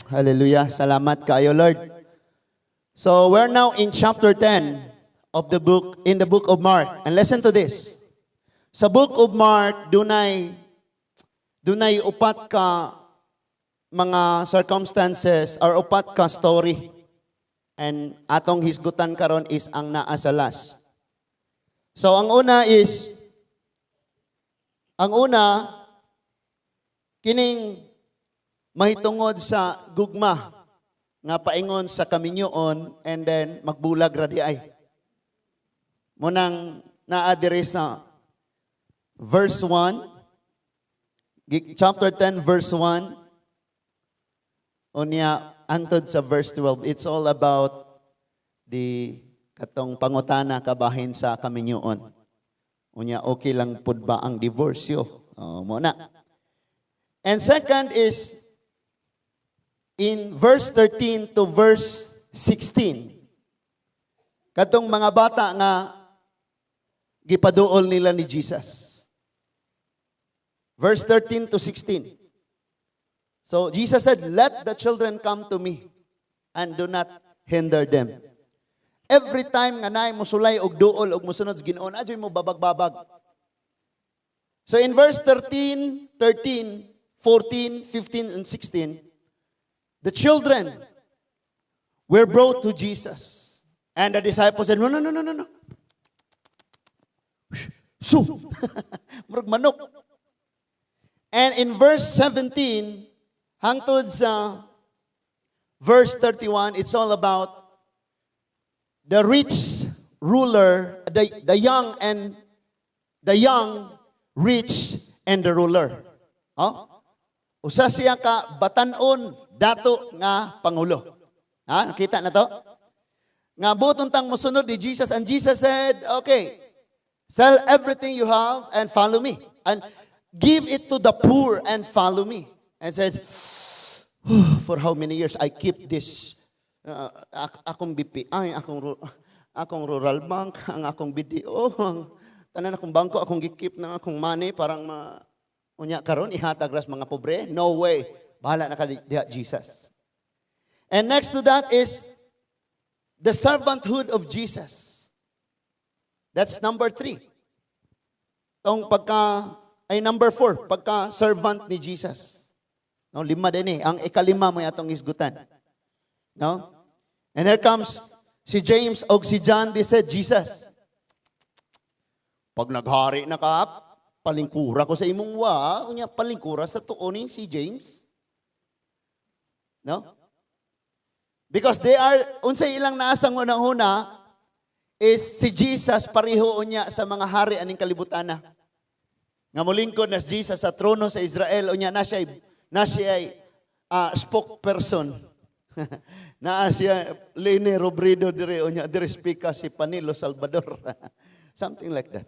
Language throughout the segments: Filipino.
Hallelujah. Salamat kayo, Lord. So we're now in chapter 10 of the book, in the book of Mark. And listen to this. Sa book of Mark, dunay upat ka mga circumstances or upat ka story. And atong hisgutan karon is ang naa sa last. So ang una, kining mahitungod sa gugma nga paingon sa kaminyoon and then magbulag radi ay. Munang naa diri sa verse 1, chapter 10 verse 1, unya antod sa verse 12. It's all about the katong pangutana kabahin sa kaminyoon. Unya okay lang pud ba ang divorsyo? Muna. And second is in verse 13 to verse 16. Katong mga bata nga gipaduol nila ni Jesus. Verse 13 to 16. So Jesus said, "Let the children come to me and do not hinder them." Every time nga naay mosulay og duol og mosunod sa Ginoo, adyoy mo babag-babag. So in verse 13, 14, 15, and 16, the children were brought to Jesus. And the disciples said, no. So, murag manok. And in verse 17, hangtod sa verse 31, it's all about the rich ruler, the young, rich, and the ruler. Usa siya ka batanon dato nga pangulo. Nakita na to? Nga buton tang mosunod ni Jesus, and Jesus said, okay, sell everything you have and follow me. And give it to the poor and follow me. And said, for how many years I keep this, akong BPI, akong rural bank, ang akong BDO, ang tanan akong bangko, akong gikip ng akong money, parang unya karon ihatag ras mga pobre. No way. Bahala na ka diha, Jesus. And next to that is the servanthood of Jesus. That's number 3. Number 4, pagka-servant ni Jesus. No, 5 din eh. Ang ikalima mo yatong isgutan. No? And here comes si James o si John, they said, Jesus, pag naghari na ka, palingkura ko sa imong unya palingkura sa tuon ni si James. No? Because they are, unsay ilang naasang unang-una, is si Jesus pareho unya sa mga hari aning kalibutan na. Nga mulingkod na si Jesus sa trono sa Israel, unya na siya spokesperson. Na siya Lene Robredo dire, unya dire speaker si Panilo Salvador. Something like that.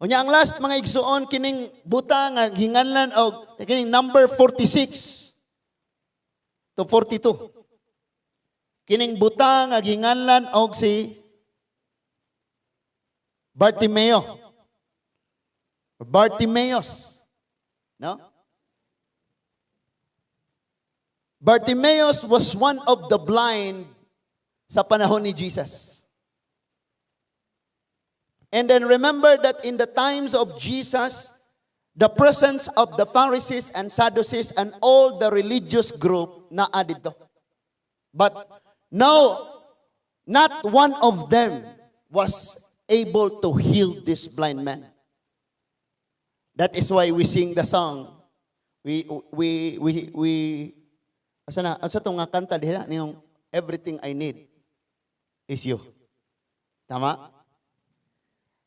Unya ang last mga igsuon kining buta nga hinganlan og kining number 46 to 42. Kining buta nga ginganlan og si Bartimaeus. No? Bartimaeus was one of the blind sa panahon ni Jesus. And then remember that in the times of Jesus, the presence of the Pharisees and Sadducees and all the religious group na dito. But no, not one of them was able to heal this blind man. That is why we sing the song. Asa to nga kanta diha niyong everything I need is you. Tama?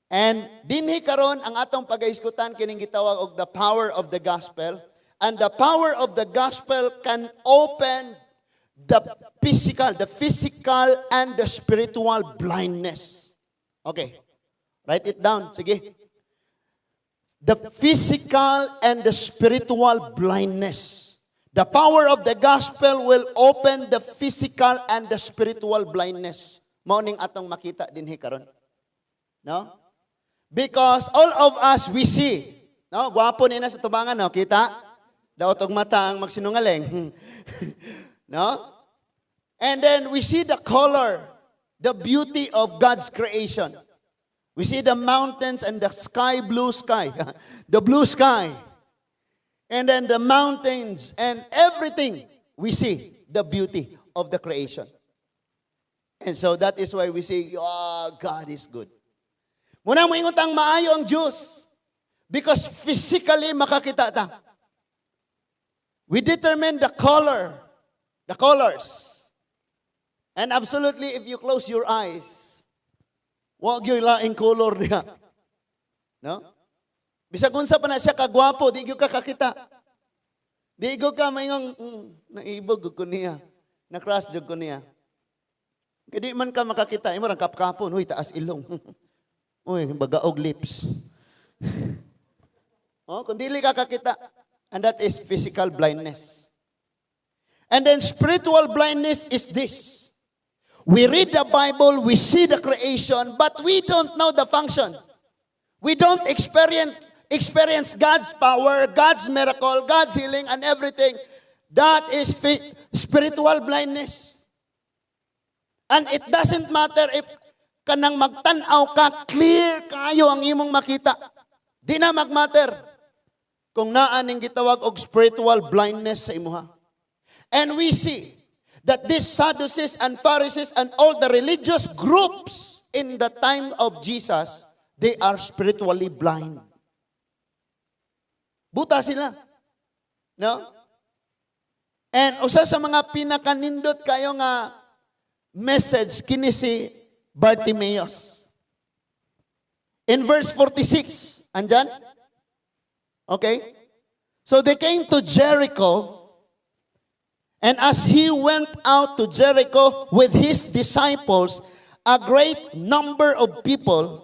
And dinhi karon ang atong pagahisgutan kining gitawag og the power of the gospel. And the power of the gospel can open the physical and the spiritual blindness. Okay. Write it down. Sige. The physical and the spiritual blindness. The power of the gospel will open the physical and the spiritual blindness. Mao ning atong makita dinhi karon. No? Because all of us we see. No, gwapo ni na sa tubangan, no, kita. Daot og mata ang magsinungaling. No? And then we see the color, the beauty of God's creation. We see the mountains and the sky, blue sky. The blue sky. And then the mountains and everything. We see the beauty of the creation. And so that is why we say, oh, God is good. Muna mo ingon ang maayo ang Diyos. Because physically makakita ta. We determine the colors. And absolutely, if you close your eyes, wag yung laing color niya. No? Bisag unsa pa na siya kagwapo, di gyud ka kakita. Di gyud ka mayong naibog ko niya. Na-crush jud ko niya. Kadi man ka makakita, imo rang kapkapon, huy taas ilong. Uy, bagaog lips. Oh, kung dili ka kakita, and that is physical blindness. And then spiritual blindness is this. We read the Bible, we see the creation, but we don't know the function. We don't experience God's power, God's miracle, God's healing, and everything. That is spiritual blindness. And it doesn't matter if kanang magtanaw ka, clear kayo ang imong makita. Di na magmatter kung naaning gitawag og spiritual blindness sa imuha. And we see that these Sadducees and Pharisees and all the religious groups in the time of Jesus, they are spiritually blind. Buta sila. No? And usa sa mga pinakanindot kayo nga message kini si Bartimaeus. In verse 46, andyan? Okay? So they came to Jericho, and as he went out to Jericho with his disciples, a great number of people,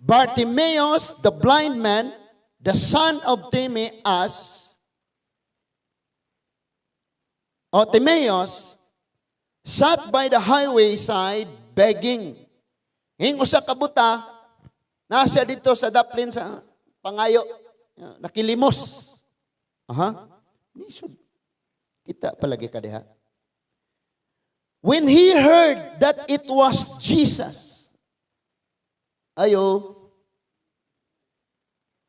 Bartimaeus, the blind man, the son of Timaeus, sat by the highway side begging. Hing usa ka buta, nasa dito sa daplin sa pangayo, nakilimos. Nisod. Kita palagi ka diha. When he heard that it was Jesus.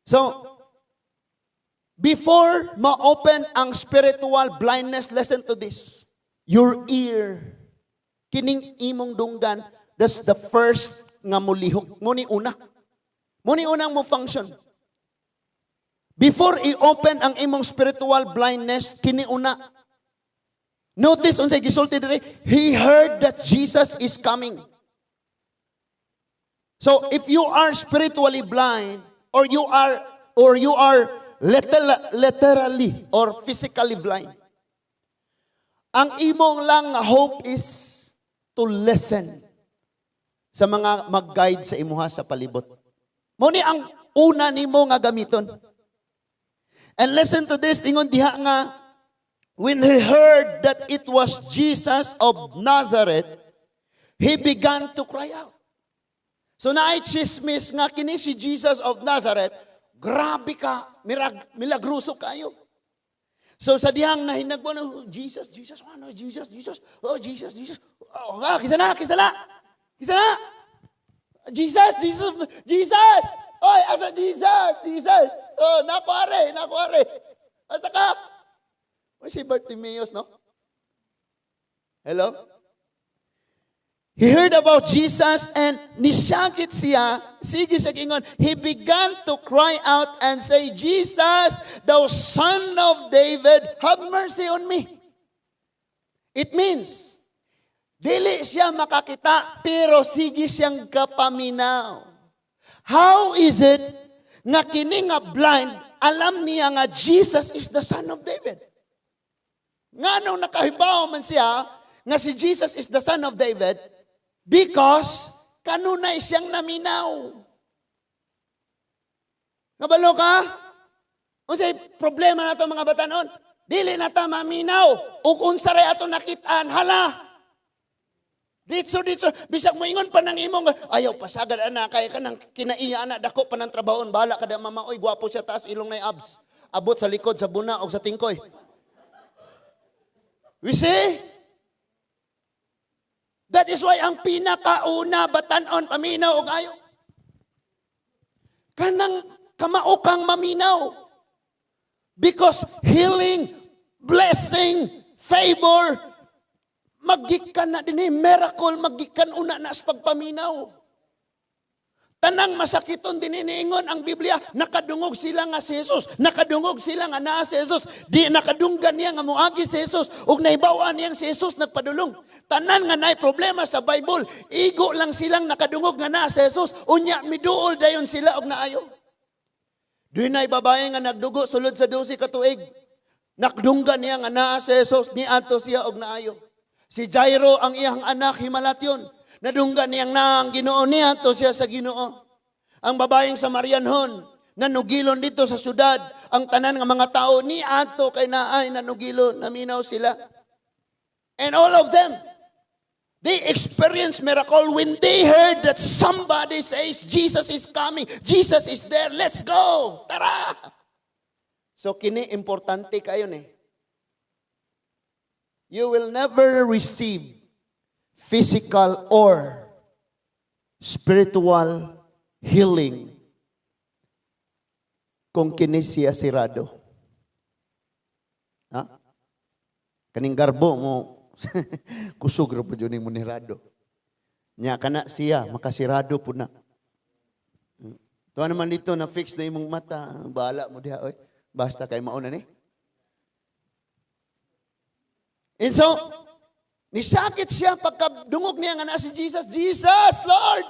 So, before ma-open ang spiritual blindness, listen to this. Your ear, kining imong dunggan, that's the first nga mulihok. Muni unang mo function. Before i-open ang imong spiritual blindness, kini una. Notice unsay gisulti diri, he heard that Jesus is coming. So if you are spiritually blind, or you are literally or physically blind, ang imong lang hope is to listen sa mga mag-guide sa imuha sa palibot. Mao ni ang una nimo nga gamiton. And listen to this, ingon diha nga, when he heard that it was Jesus of Nazareth, he began to cry out. So naay chismis nga kini si Jesus of Nazareth, grabe ka, milagruso kayo. So sa dihang nahinagbo, Jesus, ano, Jesus, oh, Jesus. Oh, kisa na. Jesus. Oy, asa Jesus. Oh, nakuare. Asa ka? O si Bartimaeus, no? Hello? He heard about Jesus and nisyakit siya. Sige siya kingon. He began to cry out and say, Jesus, thou son of David, have mercy on me. It means, dili siya makakita, pero sige siyang kapaminaw. How is it nga kini nga blind, alam niya nga Jesus is the son of David? Nga nung nakahibaw man siya, nga si Jesus is the son of David, because kanunay siyang naminaw. Nabalo ka? Unsay problema nato mga batanon? Dili na ta maminaw. Ug unsa ray ato nakitaan, hala. Ditso. Bisag mo ingon pa ng imong, ayaw, pasagad, anak, kaya ka nang kinaiya, anak, dako pa ng trabahoon, bahala ka da, mama, oy, gwapo siya, taas, ilong na abs. Abot sa likod, sa buna, o sa tingkoy. We see? That is why ang pinakauna, batanon, paminaw, o ayaw. Kanang kamaukang maminaw. Because healing, blessing, favor, magikan na din miracle, magikan una na sa pagpaminaw. Tanang masakiton din iniingon ang Biblia, nakadungog sila nga si Jesus, nakadungog sila nga naa si Jesus, di nakadunggan niya nga muagi si Jesus, ug naibawaan niyang si Jesus nagpadulong. Tanan nga nay problema sa Bible, igo lang silang nakadungog nga naa si Jesus, unya miduol dayon sila og naayo. Doon na babae nga nagdugo sulod sa 12 ka tuig. Nakdunggan niya nga naa si Jesus, niadto siya og naayo. Si Jairo ang iyang anak himalatyon. Nadunggan niyang naang Ginoo niya to siya sa Ginoo. Ang babaeng Samarianhon nanugilon dito sa syudad. Ang tanan ng mga tao ni ato kay naay nanugilon, naminaw sila. And all of them, they experienced miracle when they heard that somebody says, Jesus is coming, Jesus is there, let's go, tara! So kini importante kayo ni. You will never receive physical or spiritual healing kung kini siya sirado. Ha? Kaning garbo mo, kusog ra po dyan mo nirado. Nya kana siya, makasirado po na. Ito naman dito na fix na imong mata, bahala mo diha, oy. Basta kay mauna ni. And so, nisakit siya pagkadungog niya nga na si Jesus. Jesus, Lord!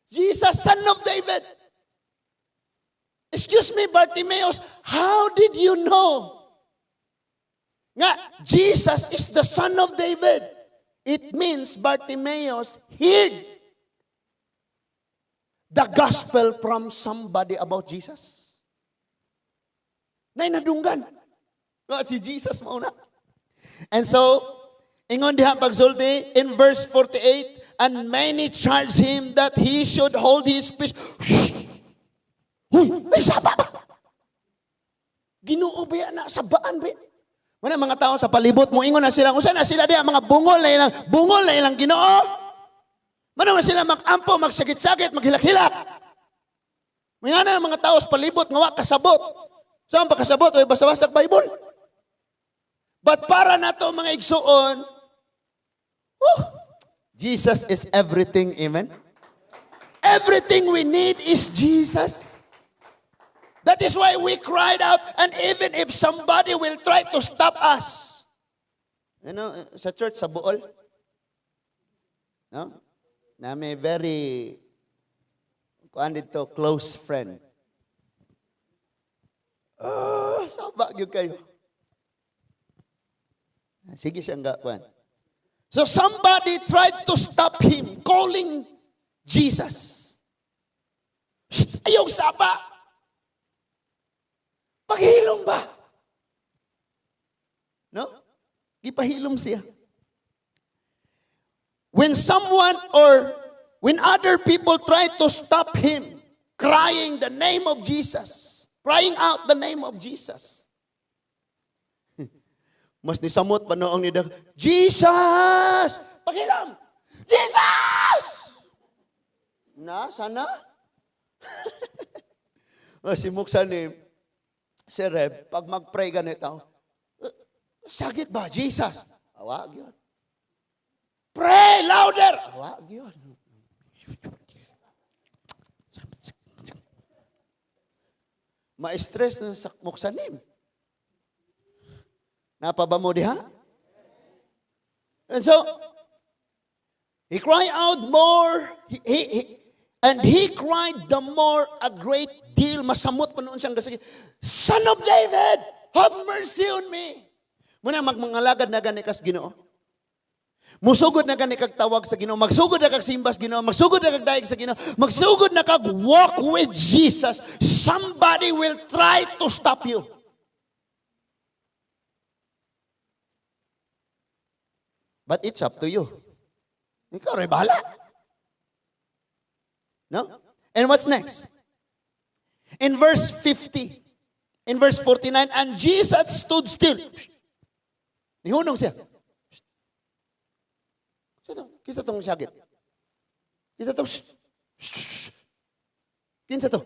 Jesus, Son of David! Excuse me, Bartimaeus, how did you know nga Jesus is the Son of David? It means Bartimaeus heard the gospel from somebody about Jesus. Nay nadunggan. Si Jesus mauna. And so, ingon diha pagsulti, in verse 48, and many charged him that he should hold his peace. Huy, may saba ba? Ginoo ba na sabaan ba? Mana mga tao sa palibot mo, ingon na sila, kung saan na sila diha, mga bungol na ilang Ginoo. Mana na sila magampo, magsakit-sakit, maghilak-hilak. Mga na mga tao sa palibot, nga kasabot. Saan pa kasabot? O basa-basa Bible. But para na to mga igsuon, Jesus is everything, amen? Everything we need is Jesus. That is why we cried out, and even if somebody will try to stop us, you know, sa church, sa Bool, no? Na may very, kuan dito, close friend. Sabag yun kayo. Sige siyang gapan. So somebody tried to stop him calling Jesus. Ayaw saba. Paghilom ba? No? Gipahilom siya. When someone or when other people try to stop him crying the name of Jesus, crying out the name of Jesus, mas nisamot pa noong ni Jesus! Pakilam! Jesus! Sana? Si Muksa ni si Reb, pag mag-pray ganito, sagit ba, Jesus? Awag yun. Pray louder! Awag yun. Ma-stress na sa Muksa ni. Napaba mo diha? And so, he cried out more, he cried the more a great deal. Masamot pa noon siyang kasagit, Son of David, have mercy on me. Muna magmangalagad na gani kas Ginoo. Musugod na gani kag tawag sa Ginoo, magsugod na kag simbas Ginoo, magsugod na kag daig sa Ginoo, magsugod na kag walk with Jesus. Somebody will try to stop you. But it's up to you. Ikaw rin bahala. No? And what's next? In verse 50, in verse 49, and Jesus stood still. Nihunong siya. Kisa tong syagit. Kisa tong kinsa to.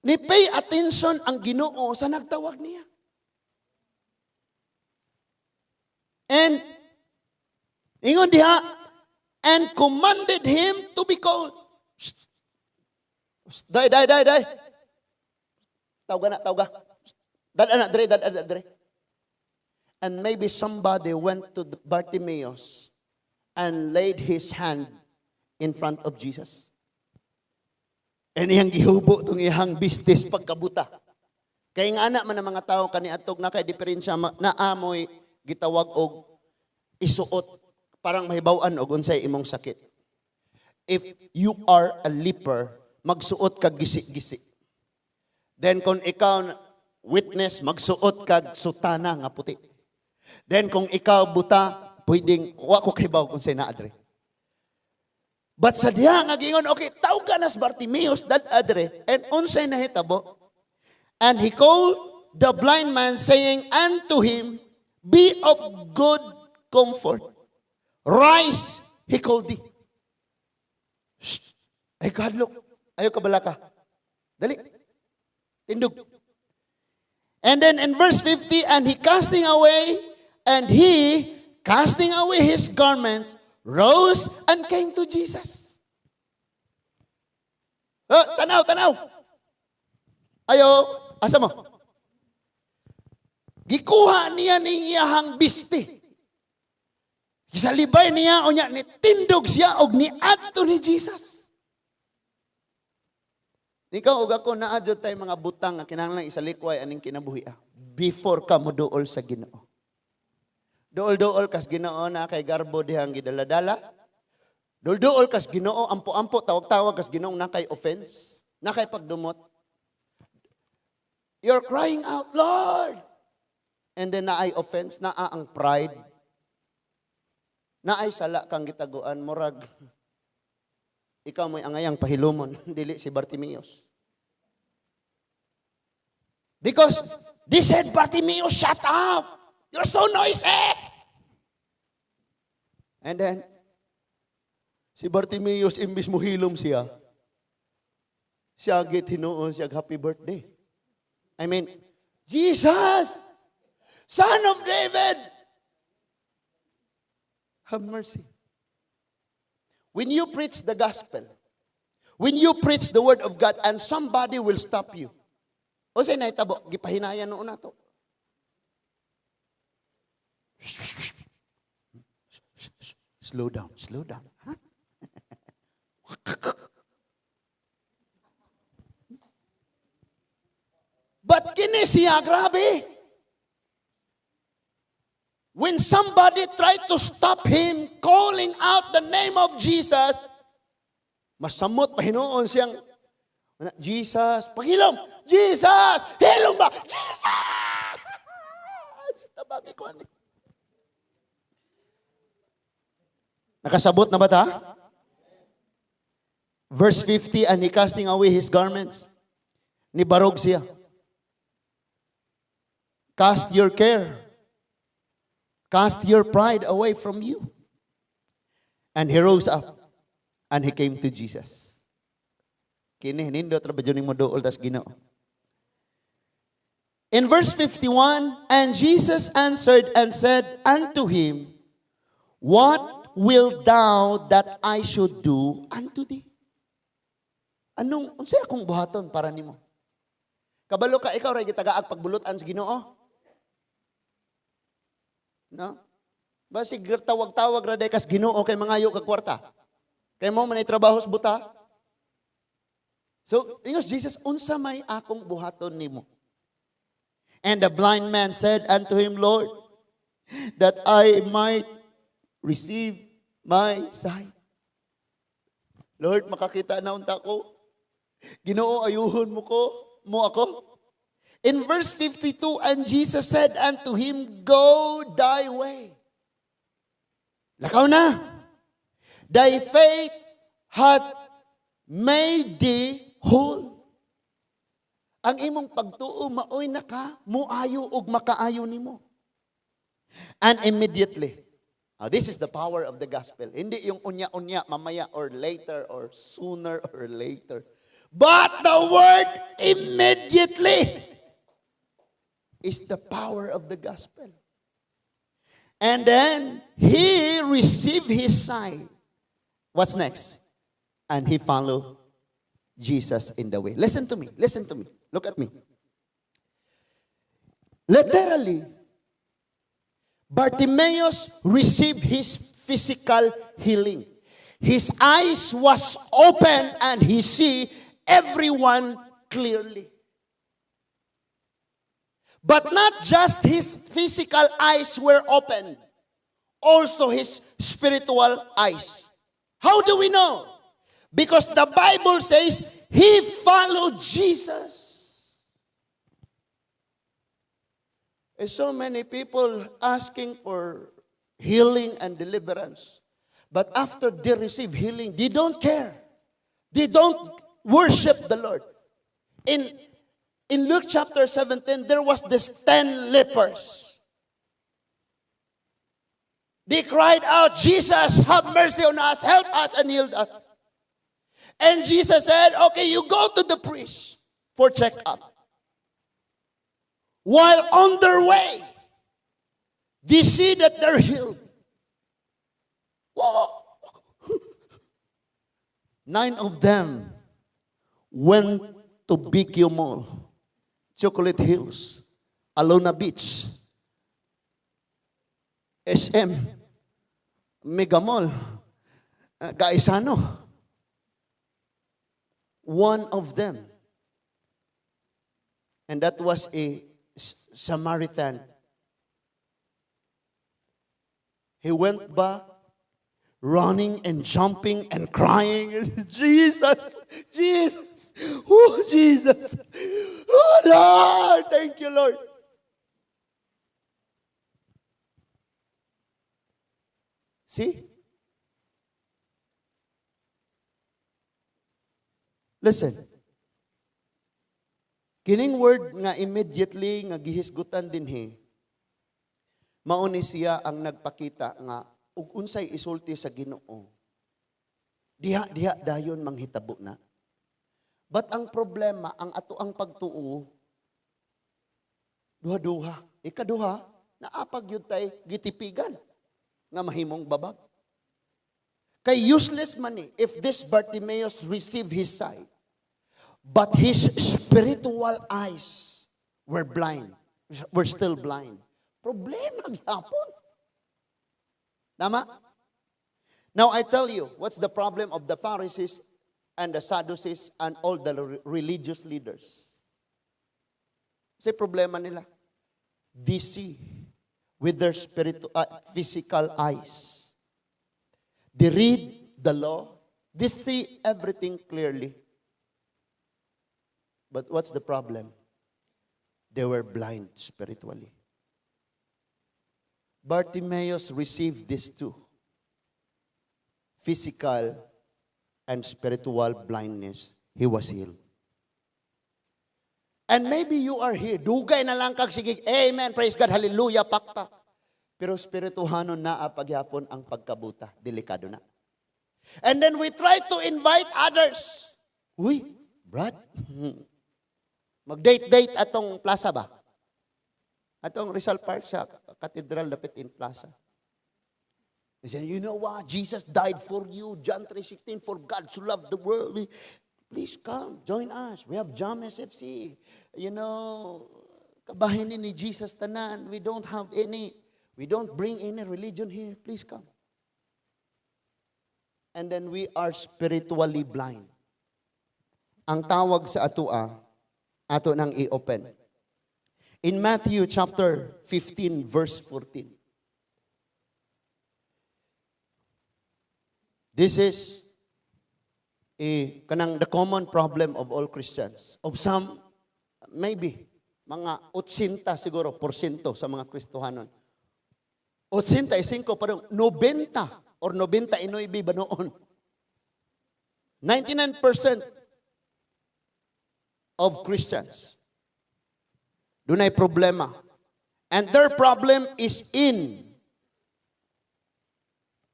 Ni pay attention ang Ginoo sa nagtawag niya. And ingon diha, and commanded him to be called. Day. Tawga. Dad dre. And maybe somebody went to Bartimaeus and laid his hand in front of Jesus. And iyang gihubo itong iyang business pagkabuta. Kaya nga anak man ng mga tao kaniadtog na kay diferensya na amoy gitawag og isuot parang mahibaw-an og unsay imong sakit. If you are a leper, magsuot kag gisi-gisi. Then kung ikaw witness, magsuot kag sutana nga puti. Then kung ikaw buta, pwedeng wa ko kibaw kung say naadre. But sa diha nga gingon, okay, tawag nas Bartimaeus dad adre, and unsay nahitabo? And he called the blind man, saying unto him, be of good comfort. Rise, he called thee. Shh. Ay God, look. Ayaw kabalaka. Dali. Tindog. And then in verse 50, and he casting away his garments, rose and came to Jesus. Oh, tanaw. Ayo, asa mo? Gikuha niya ni iyahang bisti. Gisalibay niya o niya, nitindog siya og niadto ni Jesus. Ikaw og ako naadyo tay mga butang nga kinahanglan isalikway aning kinabuhi before ka moduol sa Ginoo. Duol-duol kas Ginoo na kay garbo dihang gidaladala. Duol-duol kas Ginoo ampo-ampo tawag-tawag kas Ginoo na kay offense, na kay pagdumot. You're crying out, Lord. And then naay offense, naa ang pride. Naay sala kang gitaguan murag ikaw mo'y angayang pahilumon, dili si Bartimaeus. Because they said, Bartimaeus, shut up. You're so noisy. And then, si Bartimaeus, imbis mo hilom siya git hinuon siya happy birthday. I mean, Jesus, Son of David, have mercy. When you preach the gospel, when you preach the word of God, and somebody will stop you. O say na itabo, gipahinayan noon na to. Slow down. Huh? But kini siya, grabe. When somebody tried to stop him calling out the name of Jesus, masamot, pahinuon siyang, Jesus, paghilom, Jesus, hilom ba? Jesus! Tabagi ko ani. Nakasabot na ba ta? Verse 50, and he casting away his garments, nibarog siya. Cast your care. Cast your pride away from you. And he rose up and he came to Jesus. Kini nindot ra ba juning moduol tas Ginoo. In verse 51, and Jesus answered and said unto him, what wilt thou that I should do unto thee? Unsay akong buhaton para nimo? Kabalo ka ikaw ray gitagaag pagbulutan sa Ginoo? No? Basig tawag-tawag ra day kas Ginoo kay mangayo kag kwarta. Kay mo man trabaho sa buta. So, ingos Jesus, unsa may akong buhaton nimo? And the blind man said unto him, Lord, that I might receive my sight. Lord, makakita na unta ko. Ginoo, ayuhon mo ako. In verse 52, and Jesus said unto him, go thy way. Lakaw na. Thy faith hath made thee whole. Ang imong pagtuo maoy naka muayo ug makaayo nimo. And immediately, this is the power of the gospel. Hindi yung unya-unya, mamaya or later or sooner or later. But the word immediately is the power of the gospel. And then he received his sight. What's next? And he followed Jesus in the way. Listen to me. Listen to me. Look at me. Literally, Bartimaeus received his physical healing. His eyes was open and he see everyone clearly. But not just his physical eyes were open, also his spiritual eyes. How do we know? Because the Bible says he followed Jesus. There's so many people asking for healing and deliverance. But after they receive healing, they don't care. They don't worship the Lord. In Luke chapter 17, there was this 10 lepers. They cried out, Jesus, have mercy on us, help us, and heal us. And Jesus said, okay, you go to the priest for checkup. While on their way, they see that they're healed. Whoa. 9 of them went to BQ Mall, Chocolate Hills, Alona Beach, SM, Mega Mall, Gaisano. One of them. And that was a Samaritan. He went back, running and jumping and crying, Jesus, Jesus, oh Jesus, oh Lord, thank you Lord. See? Listen. Kining word nga immediately nga gihisgutan dinhi, mao ni siya ang nagpakita nga ug unsay isulti sa Ginoo. Diha dayon manghitabo na. But ang problema, ang ato ang pagtuo, duha-duha. Ikaduha, naapag yun tay gitipigan nga mahimong babag. Kay useless man ni if this Bartimaeus received his sight, but his spiritual eyes were blind, were still blind. Problema gyapon. Tama? Now I tell you, what's the problem of the Pharisees and the Sadducees and all the religious leaders? Kasi problema nila, they see with their physical eyes. They read the law. They see everything clearly. But what's the problem? They were blind spiritually. Bartimaeus received these two. Physical and spiritual blindness. He was healed. And maybe you are here. Dugay na lang kag sige. Amen. Praise God. Hallelujah. Pakpak. Pero spirituhanon na pagyapon ang pagkabuta. Delikado na. And then we try to invite others. Uy, Brad. Mag-date-date atong plaza ba? Atong Rizal Park sa Cathedral dapit in plaza. They say, you know what? Jesus died for you. John 3:16, for God so loved the world. Please come, join us. We have Jam SFC. You know, kabahin ni Jesus tanan. We don't bring any religion here. Please come. And then we are spiritually blind. Ang tawag sa ato nang i-open. In Matthew chapter 15, verse 14. This is the common problem of all Christians. Of some, maybe, mga 80 siguro, porsyento sa mga Kristohanon. 85, parang 90 or 99 ba noon? 99% of Christians dunay problema. And their problem is in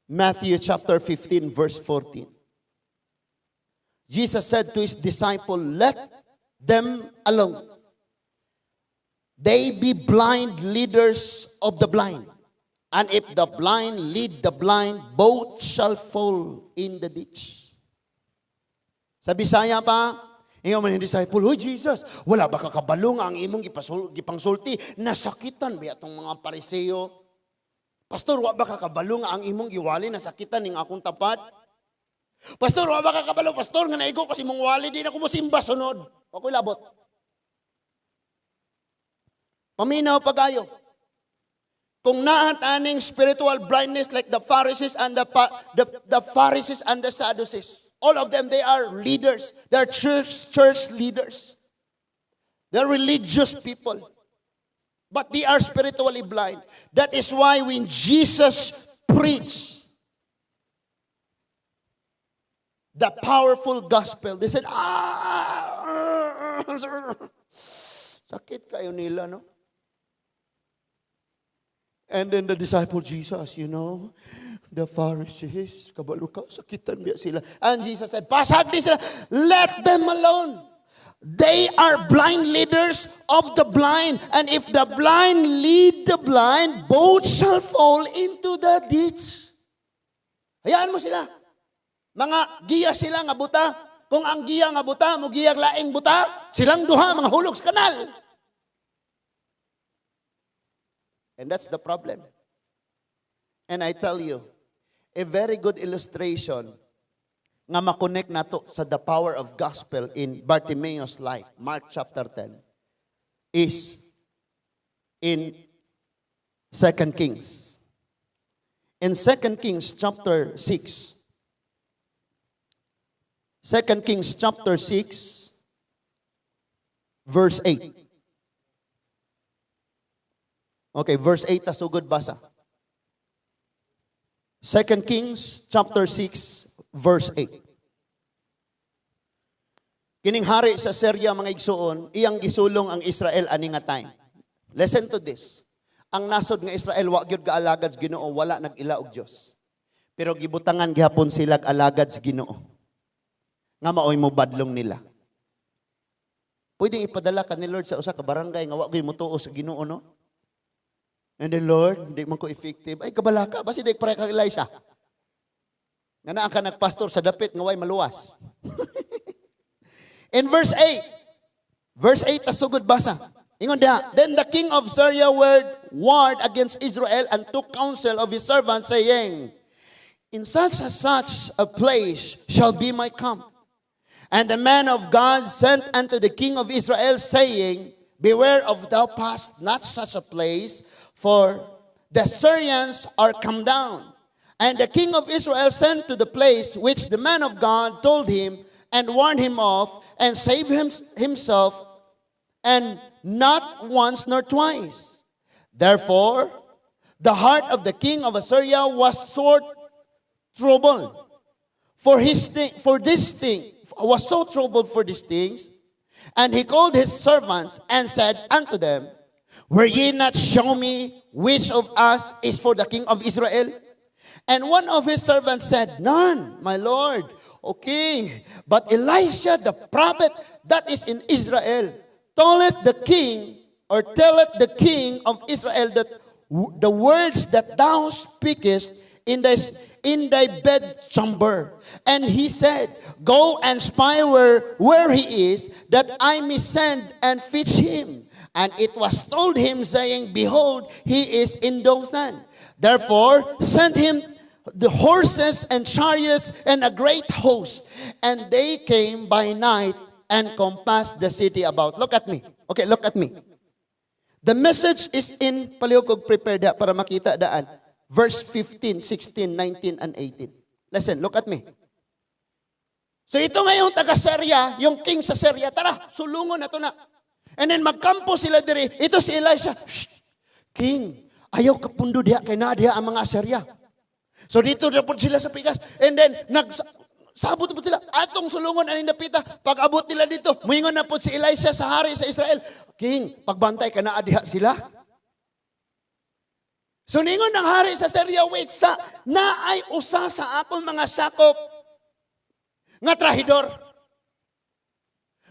Matthew chapter 15, verse 14. Jesus said to his disciple, let them alone. They be blind leaders of the blind. And if the blind lead the blind, both shall fall in the ditch. Sa Bisaya pa, ingaw man yung disciple, Hoy Jesus, wala ba kakabalo nga ang imong gipangsulti? Nasakitan ba itong mga pariseo? Pastor, wala ba kakabalo nga ang imong giwali nasakitan ning akong tapat? Pastor, wala ba kakabalo? Pastor, nga naigo kasi mong wali, di na ko mo simba sunod. Ako'y labot. Paminaw pagayo. Kung naat aning spiritual blindness like the Pharisees and the Pharisees and the Sadducees, all of them, they are leaders. They are church leaders. They are religious people. But they are spiritually blind. That is why when Jesus preached the powerful gospel, they said, sakit kayo nila, no? And then the disciple Jesus, the Pharisees, kabalo ka, sakitan biya sila. And Jesus said, pasag di sila, let them alone. They are blind leaders of the blind. And if the blind lead the blind, both shall fall into the ditch. Hayaan mo sila. Mga giya sila nga buta. Kung ang giya nga buta, mo giyang laing buta, silang duha, mga hulog sa kanal. And that's the problem. And I tell you, a very good illustration nga makonect nato sa the power of gospel in Bartimaeus' life, Mark chapter 10, is in 2 Kings. In 2 Kings chapter 6, 2 Kings chapter 6, verse 8. Okay, verse 8, tasugod basa. 2 Kings chapter 6, verse 8. Kining hari sa Syria, mga igsuon, iyang gisulong ang Israel ani nga time. Listen to this. Ang nasod nga Israel, wa gyud kaalagad sa Ginoo, wala nag-ila og Dios. Pero gibutangan gihapon sila alagad sa Ginoo. Nga maoy mo badlong nila. Pwedeng ipadala ka ni Lord sa usa ka barangay nga wa gyud motuo sa Ginoo, no? And then, Lord, hindi man ko effective. Ay, kabalaka, basi di pare kang Elisha. Nga naa ka nagpastor sa dapit, nga way maluwas. In verse 8, tasugod basa. Ingon diha, then the king of Syria warred against Israel and took counsel of his servants, saying, in such a place shall be my camp. And the man of God sent unto the king of Israel, saying, beware of thou pass not such a place, for the Syrians are come down. And the king of Israel sent to the place which the man of God told him, and warned him of, and saved himself, and not once nor twice. Therefore, the heart of the king of Assyria was sore troubled for this thing, was so troubled for these things. And he called his servants and said unto them, were ye not show me which of us is for the king of Israel? And one of his servants said, none, my Lord. Okay, but Elisha the prophet that is in Israel telleth the king of Israel that the words that thou speakest in thy bedchamber. And he said, go and spy where he is, that I may send and fetch him. And it was told him, saying, behold, he is in Dothan. Therefore, send him the horses and chariots and a great host. And they came by night and compassed the city about. Look at me. Okay, look at me. The message is in, palihog prepare da para makita daan. Verse 15, 16, 19, and 18. Listen, look at me. So ito ngayong taga-Syria, yung king sa Syria, tara, sulungon na to na. And then magkampo sila diri. Ito si Elisha, King, ayaw kapundo diha, kay na diha ang mga Assyria. So dito na po sila sa pikas. And then, sabot po sila. Atong sulungon aning napita. Pag abot nila dito, muingon na po si Elisha sa hari sa Israel. King, pagbantay ka na adiha sila. So ningon ng hari sa Syria, wait, naay usa sa akong mga sakop nga trahidor.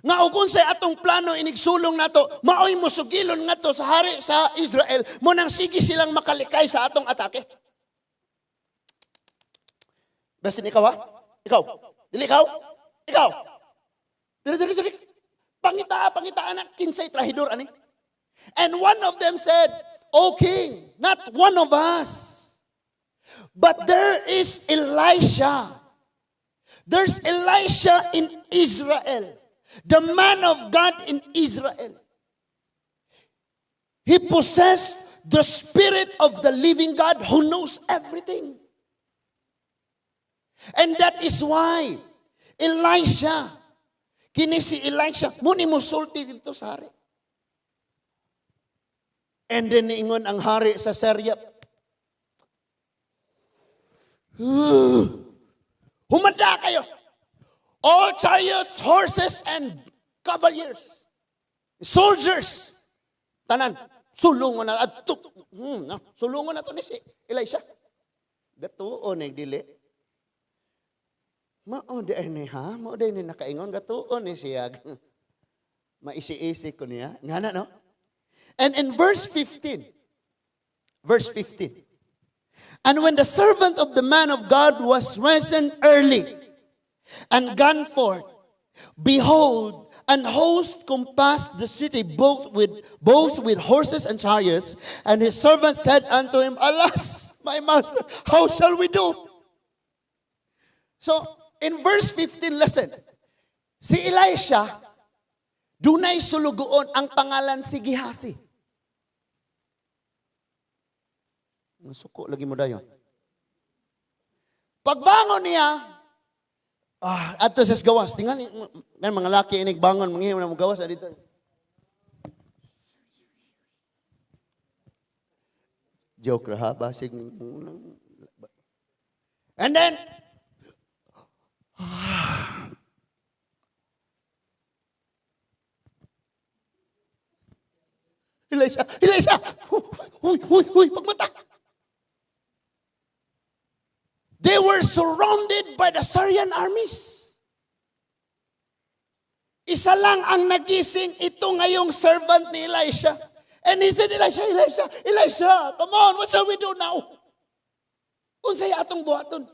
Nga ukon sa atong plano inigsulong nato, maoy musugilon nga to sa hari sa Israel, mo nang sige silang makalikay sa atong atake. Basin ikaw ha? Ikaw. Dili ikaw? Ikaw. Dili. Pangitaan na kinsay trahidor ani. And one of them said, O king, not one of us, but there is Elisha. There's Elisha in Israel, the man of God in Israel. He possessed the spirit of the living God who knows everything. And that is why Elisha, kini si Elisha, muni musulti dito sa hari. And then niingon ang hari sa Syria, humanda kayo. All chariots, horses, and cavaliers. Soldiers. Tanan, sulungon na. Sulungon na to ni si Elisha. Gatuon ay dili. Mao di ni ha? Mao di ni nakaingon gatuon ni siya. Maisi-isi ko niya. Ngana no? And in verse 15. And when the servant of the man of God was risen early and gone forth, behold, an host compassed the city both with horses and chariots, and his servant said unto him, Alas, my master, how shall we do? So, in verse 15, listen. Si Elisha, dunay sulugoon ang pangalan si Gehazi. Masuko lagi mo dayon. Pagbangon niya, ato sa gawas, tingnan mga laki inig bangon, mangihaw na mo gawas dito. Joke ra ha, basig. And then, Elisha, huy, pagmata. They were surrounded by the Syrian armies. Isa lang ang nagising, ito ngayong servant ni Elisha. And he said, Elisha, come on, what shall we do now? Unsay atong buhaton?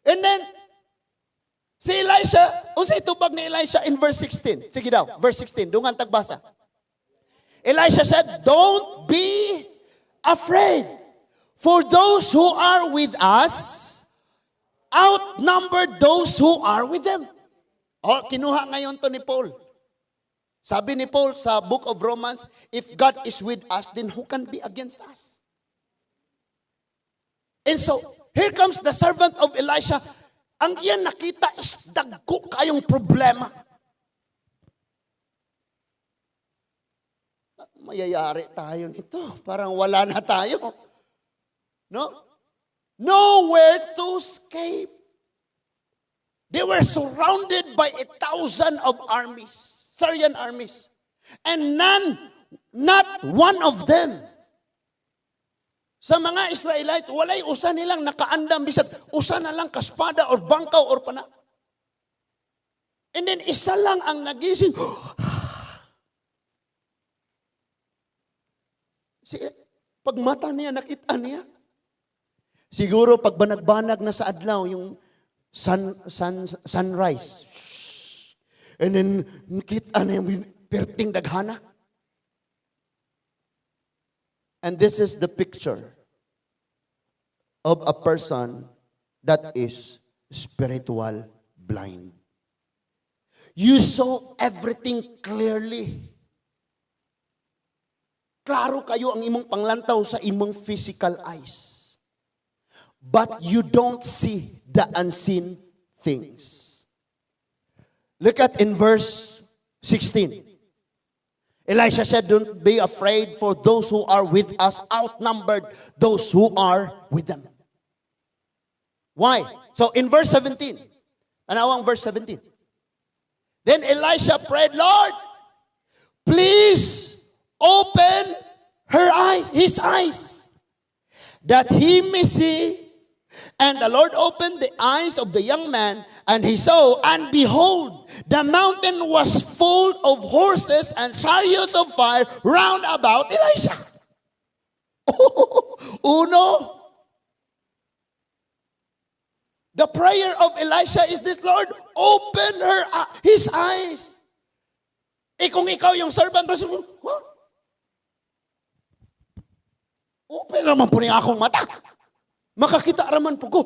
And then, si Elisha, unsay tubag ni Elisha in verse 16? Sige daw, verse 16, dungan tagbasa. Elisha said, don't be afraid, for those who are with us outnumber those who are with them. Kinuha ngayon to ni Paul. Sabi ni Paul sa book of Romans, if God is with us, then who can be against us? And so, here comes the servant of Elisha. Ang iyan nakita is dagko kayong problema. Mayayari tayo nito. Parang wala na tayo. No? Nowhere to escape. They were surrounded by 1,000 of armies, Syrian armies. And not one of them. Sa mga Israelite, walay usa nilang nakaandam, bisag usa na lang kaspada or bangkaw or pana. And then isa lang ang nagising. Pag mata niya, nakita niya. Siguro pag banag-banag na sa adlaw, yung sunrise. And then, nakita niya yung perting daghana. And this is the picture of a person that is spiritual blind. You saw everything clearly. Klaro kayo ang imong panglantaw sa imong physical eyes. But you don't see the unseen things. Look at in verse 16. Elisha said, don't be afraid, for those who are with us outnumbered those who are with them. Why? So in verse 17, tanawang verse 17. Then Elisha prayed, Lord, please open his eyes, that he may see. And the Lord opened the eyes of the young man, and he saw, and behold, the mountain was full of horses and chariots of fire round about Elisha. Uno, the prayer of Elisha is this, Lord, open his eyes. Kung ikaw yung servant, what? Open naman po niya akong mata. Makakita raman po ko.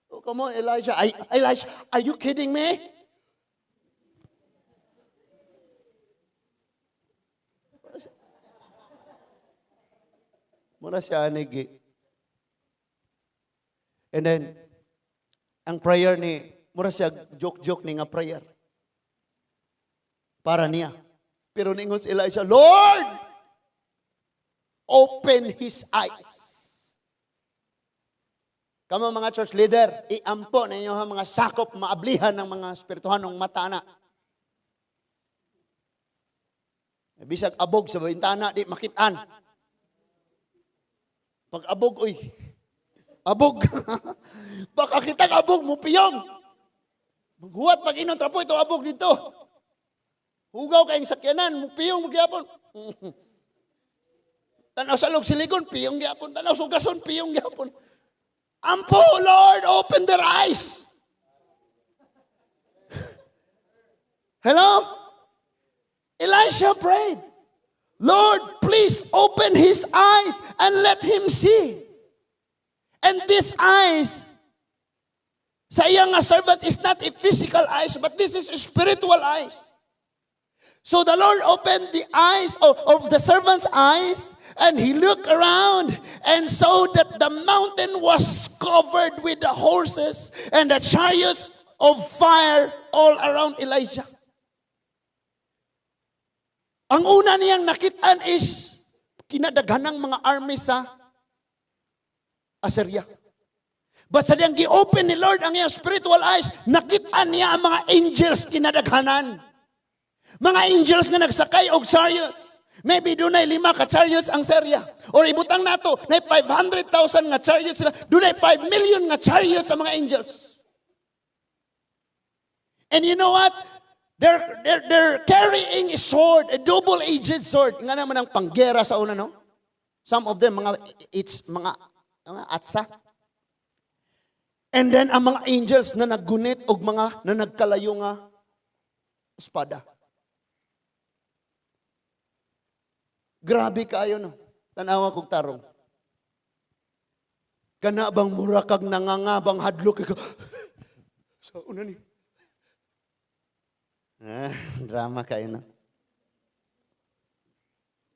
Oh, come on, Elijah. Elijah, are you kidding me? Muna siya anigi. And then, ang prayer ni, mura siya joke-joke ni nga prayer. Para niya. Pero ningon si Elisha, Lord, open his eyes. Kamo mga church leader, iampo ninyo ang mga sakop, maablihan ng mga espirituhanong mata na. Bisag abog sa bintana, di makitaan. Pag abog, uy, abog. Baka kitang abog mo piyong. Maghuwat pag inon trapo, ito abog dito. Hugaw kayong sakyanan, mo piyong magyapon. Tanaw sa log silikon, piyong gyapon. Tanaw sugason, piyong gyapon. Ampo, Lord, open their eyes. Hello? Elisha prayed, Lord, please open his eyes and let him see. And these eyes, sa iyang servant is not a physical eyes, but this is a spiritual eyes. So the Lord opened the eyes of the servant's eyes, and he looked around and saw that the mountain was covered with the horses and the chariots of fire all around Elijah. Ang una niyang nakitaan is kinadaghanang mga army sa Assyria. But sa diyang gi-open ni Lord ang iyang spiritual eyes, nakitaan niya ang mga angels kinadaghanan. Mga angels nga nagsakay og chariots. Maybe doon ay 5 ka chariots ang Syria. Or ibutang nato, na 500,000 nga chariots sila. Doon ay 5 million nga chariots ang mga angels. And you know what? They're carrying a sword, a double-edged sword. Nga naman ang panggera sa una, no? Some of them, mga atsa. And then, ang mga angels na naggunit o mga na nagkalayo nga espada. Grabe kayo, no? Tanawa kong tarong. Kana bang murakag nangangabang hadlok? Sa una ni. Drama kayo, no?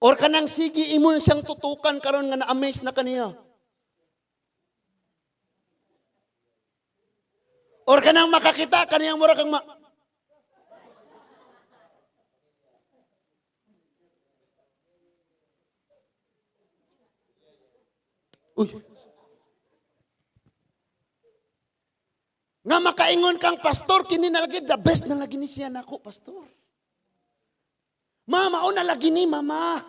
Or kanang sige, imo siyang tutukan karon nga na-amaze na kaniya. Or kanang makakita kaniyang murakag Uy. Nga makaingon kang pastor, kini na lagi, the best na lagi ni siya nako, pastor. Mama, o na lagi ni, mama.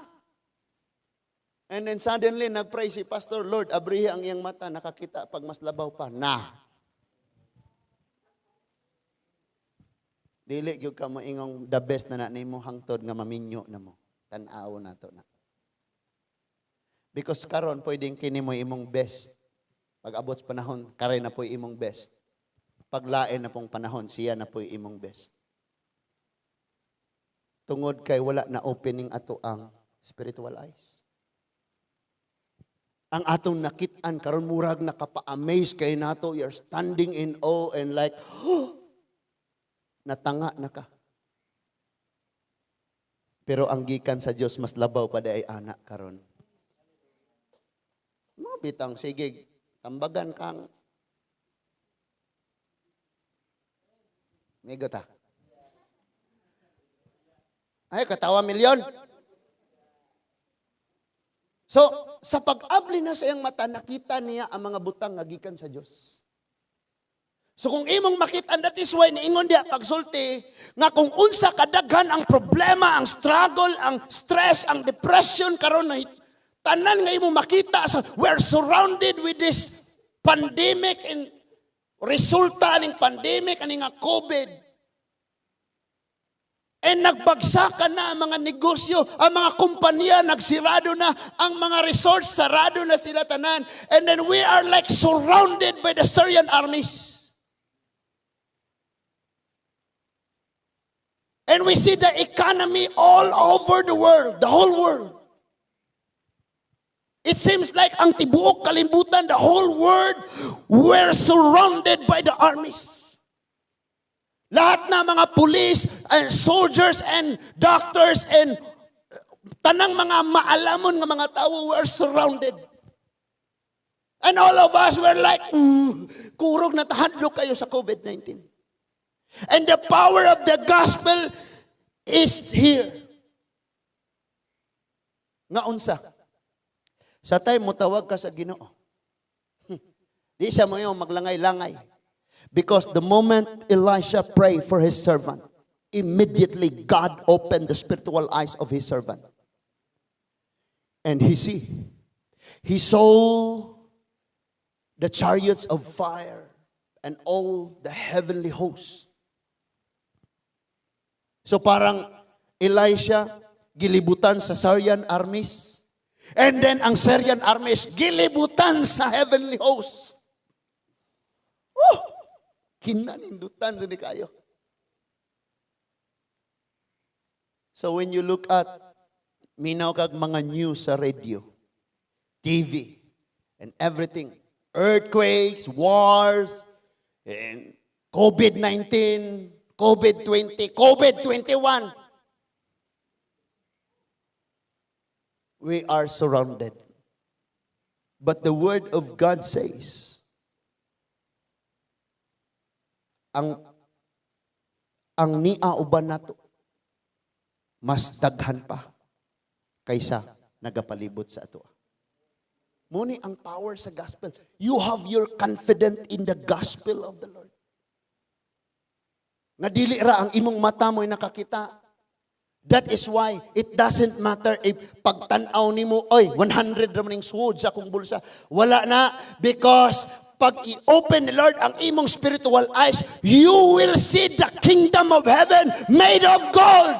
And then suddenly, nagpray si pastor, Lord, abrihi ang iyang mata, nakakita pag mas labaw pa. Dili gyud ka moingong the best na nimo hangtod nga maminyo na mo. Tan-aw na to na. Because karon pwedeng kini mo imong best. Pag abot sa panahon, karay na po imong best. Paglain na pong panahon, siya na po imong best. Tungod kay wala na opening ato ang spiritual eyes. Ang atong nakitaan karon murag nakapa-amaze kay nato, you're standing in awe and like, natanga na ka. Pero ang gikan sa Dios mas labaw pa ay anak karon. No, bitang sige, tambagan kang Megata. Ay, katawa milyon. So, sa pag-abli na sa iyang mata, nakita niya ang mga butang nga gikan sa Dios. So kung imong makita, that is why niingon diya pagsulti, nga kung unsa kadaghan ang problema, ang struggle, ang stress, ang depression, karon na tanan nga imong makita, we're surrounded with this pandemic and resulta ng pandemic, ani nga COVID. And nagbagsakan na ang mga negosyo, ang mga kumpanya nagsirado na, ang mga resorts sarado na sila tanan. And then we are like surrounded by the Syrian armies. And we see the economy all over the world, the whole world. It seems like ang tibuok kalimbutan, the whole world, we're surrounded by the armies. Lahat na mga police and soldiers and doctors and tanang mga maalamon nga mga tao were surrounded. And all of us were like, kurog na tahadlok kayo sa COVID-19. And the power of the gospel is here. Nga unsa? Sa time mo tawag ka sa Ginoo. Di siya mo yung maglangay-langay. Because the moment Elisha prayed for his servant, immediately God opened the spiritual eyes of his servant. And he saw the chariots of fire and all the heavenly hosts. So parang Elisha gilibutan sa Syrian armies. And then ang Syrian armies gilibutan sa heavenly hosts. Kinanindutan doon kayo. So when you look at minaw kag mga news sa radio, TV, and everything, earthquakes, wars, and COVID-19, COVID-20, COVID-21, we are surrounded. But the Word of God says, ang niauban nato mas daghan pa kaysa nagapalibot sa ato. Muni ang power sa gospel. You have your confidence in the gospel of the Lord. Nga dili ra ang imong mata mo'y nakakita. That is why it doesn't matter if pagtanaw nimo, 100 ra maning suod sa akong bulsa. Wala na, because pag i-open ni Lord ang imong spiritual eyes, you will see the kingdom of heaven made of gold.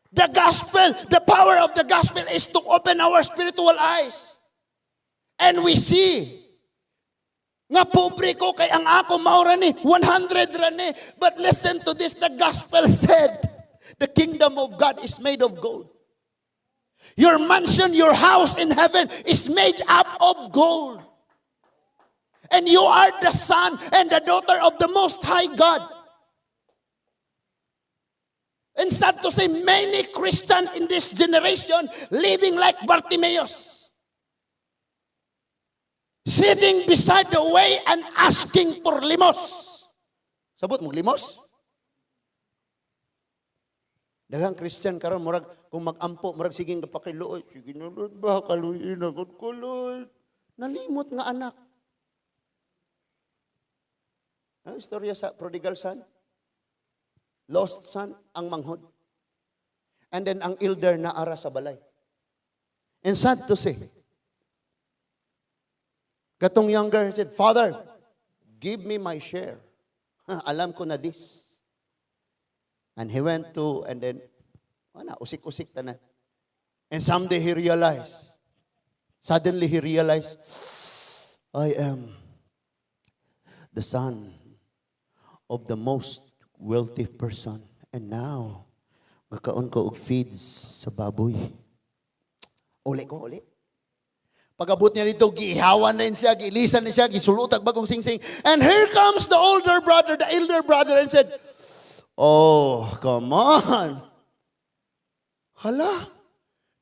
The gospel, the power of the gospel is to open our spiritual eyes. And we see, nga pobre ko kay ang ako maura ni, 100 ra ni. But listen to this, the gospel said, the kingdom of God is made of gold. Your mansion, your house in heaven is made up of gold. And you are the son and the daughter of the Most High God. And sad to say, many Christians in this generation living like Bartimaeus. Sitting beside the way and asking for limos. Sabot mo, limos? Daghang Christian karon murag kung mag-ampo murag siging kapakiluoy, sige na Lord, ba kaluyin agad ko Lord. Nalimot nga anak. Ang istorya sa prodigal son, lost son ang manghod. And then ang elder na ara sa balay. And sad to say, katong younger said, Father, give me my share. Alam ko na this. And he went to, and then, usik-usik tanan. And someday he realized, suddenly he realized, I am the son of the most wealthy person. And now, magkaon ko og feeds sa baboy. Uli. Pag-abot niya dito, giihawan na siya, giilisan na siya, gisulutag bagong sing-sing. And here comes the older brother, the elder brother, and said, oh, come on. Hala,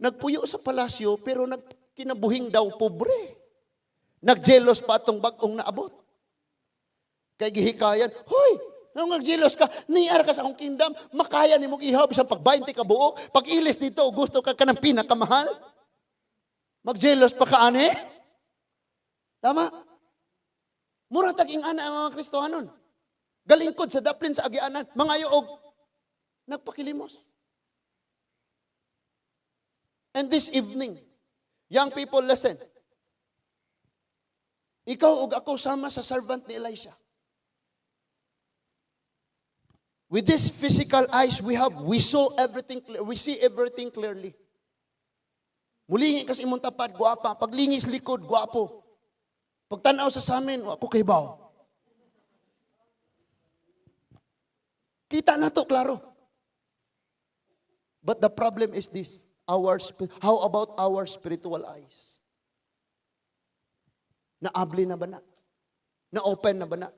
nagpuyo sa palasyo, pero kinabuhing daw pobre. Nagjelos pa atong bagong naabot. Kay gihikayan, hoy, Nung nagjealous ka, niyar ka sa akong kingdom, makaya ni mong ihaw, bisang pag 20 ka buo, pag ilis dito, gusto ka ng pinakamahal, magjealous pa ka, ane? Tama? Mura taging ana ang mga Kristohanon. Galingkod sa daplin sa agianan, mga yuog, nagpakilimos. And this evening, young people, listen. Ikaw ug ako sama sa servant ni Elisha. With this physical eyes we have, we see everything clearly. Mulingi kasi imong tapad, guwapa. Paglingis likod, guwapo. Pagtanaw sa samin, ako kay baw. Kita na to, klaro. But the problem is this. How about our spiritual eyes? Naabli na ba na? Na-open na ba na?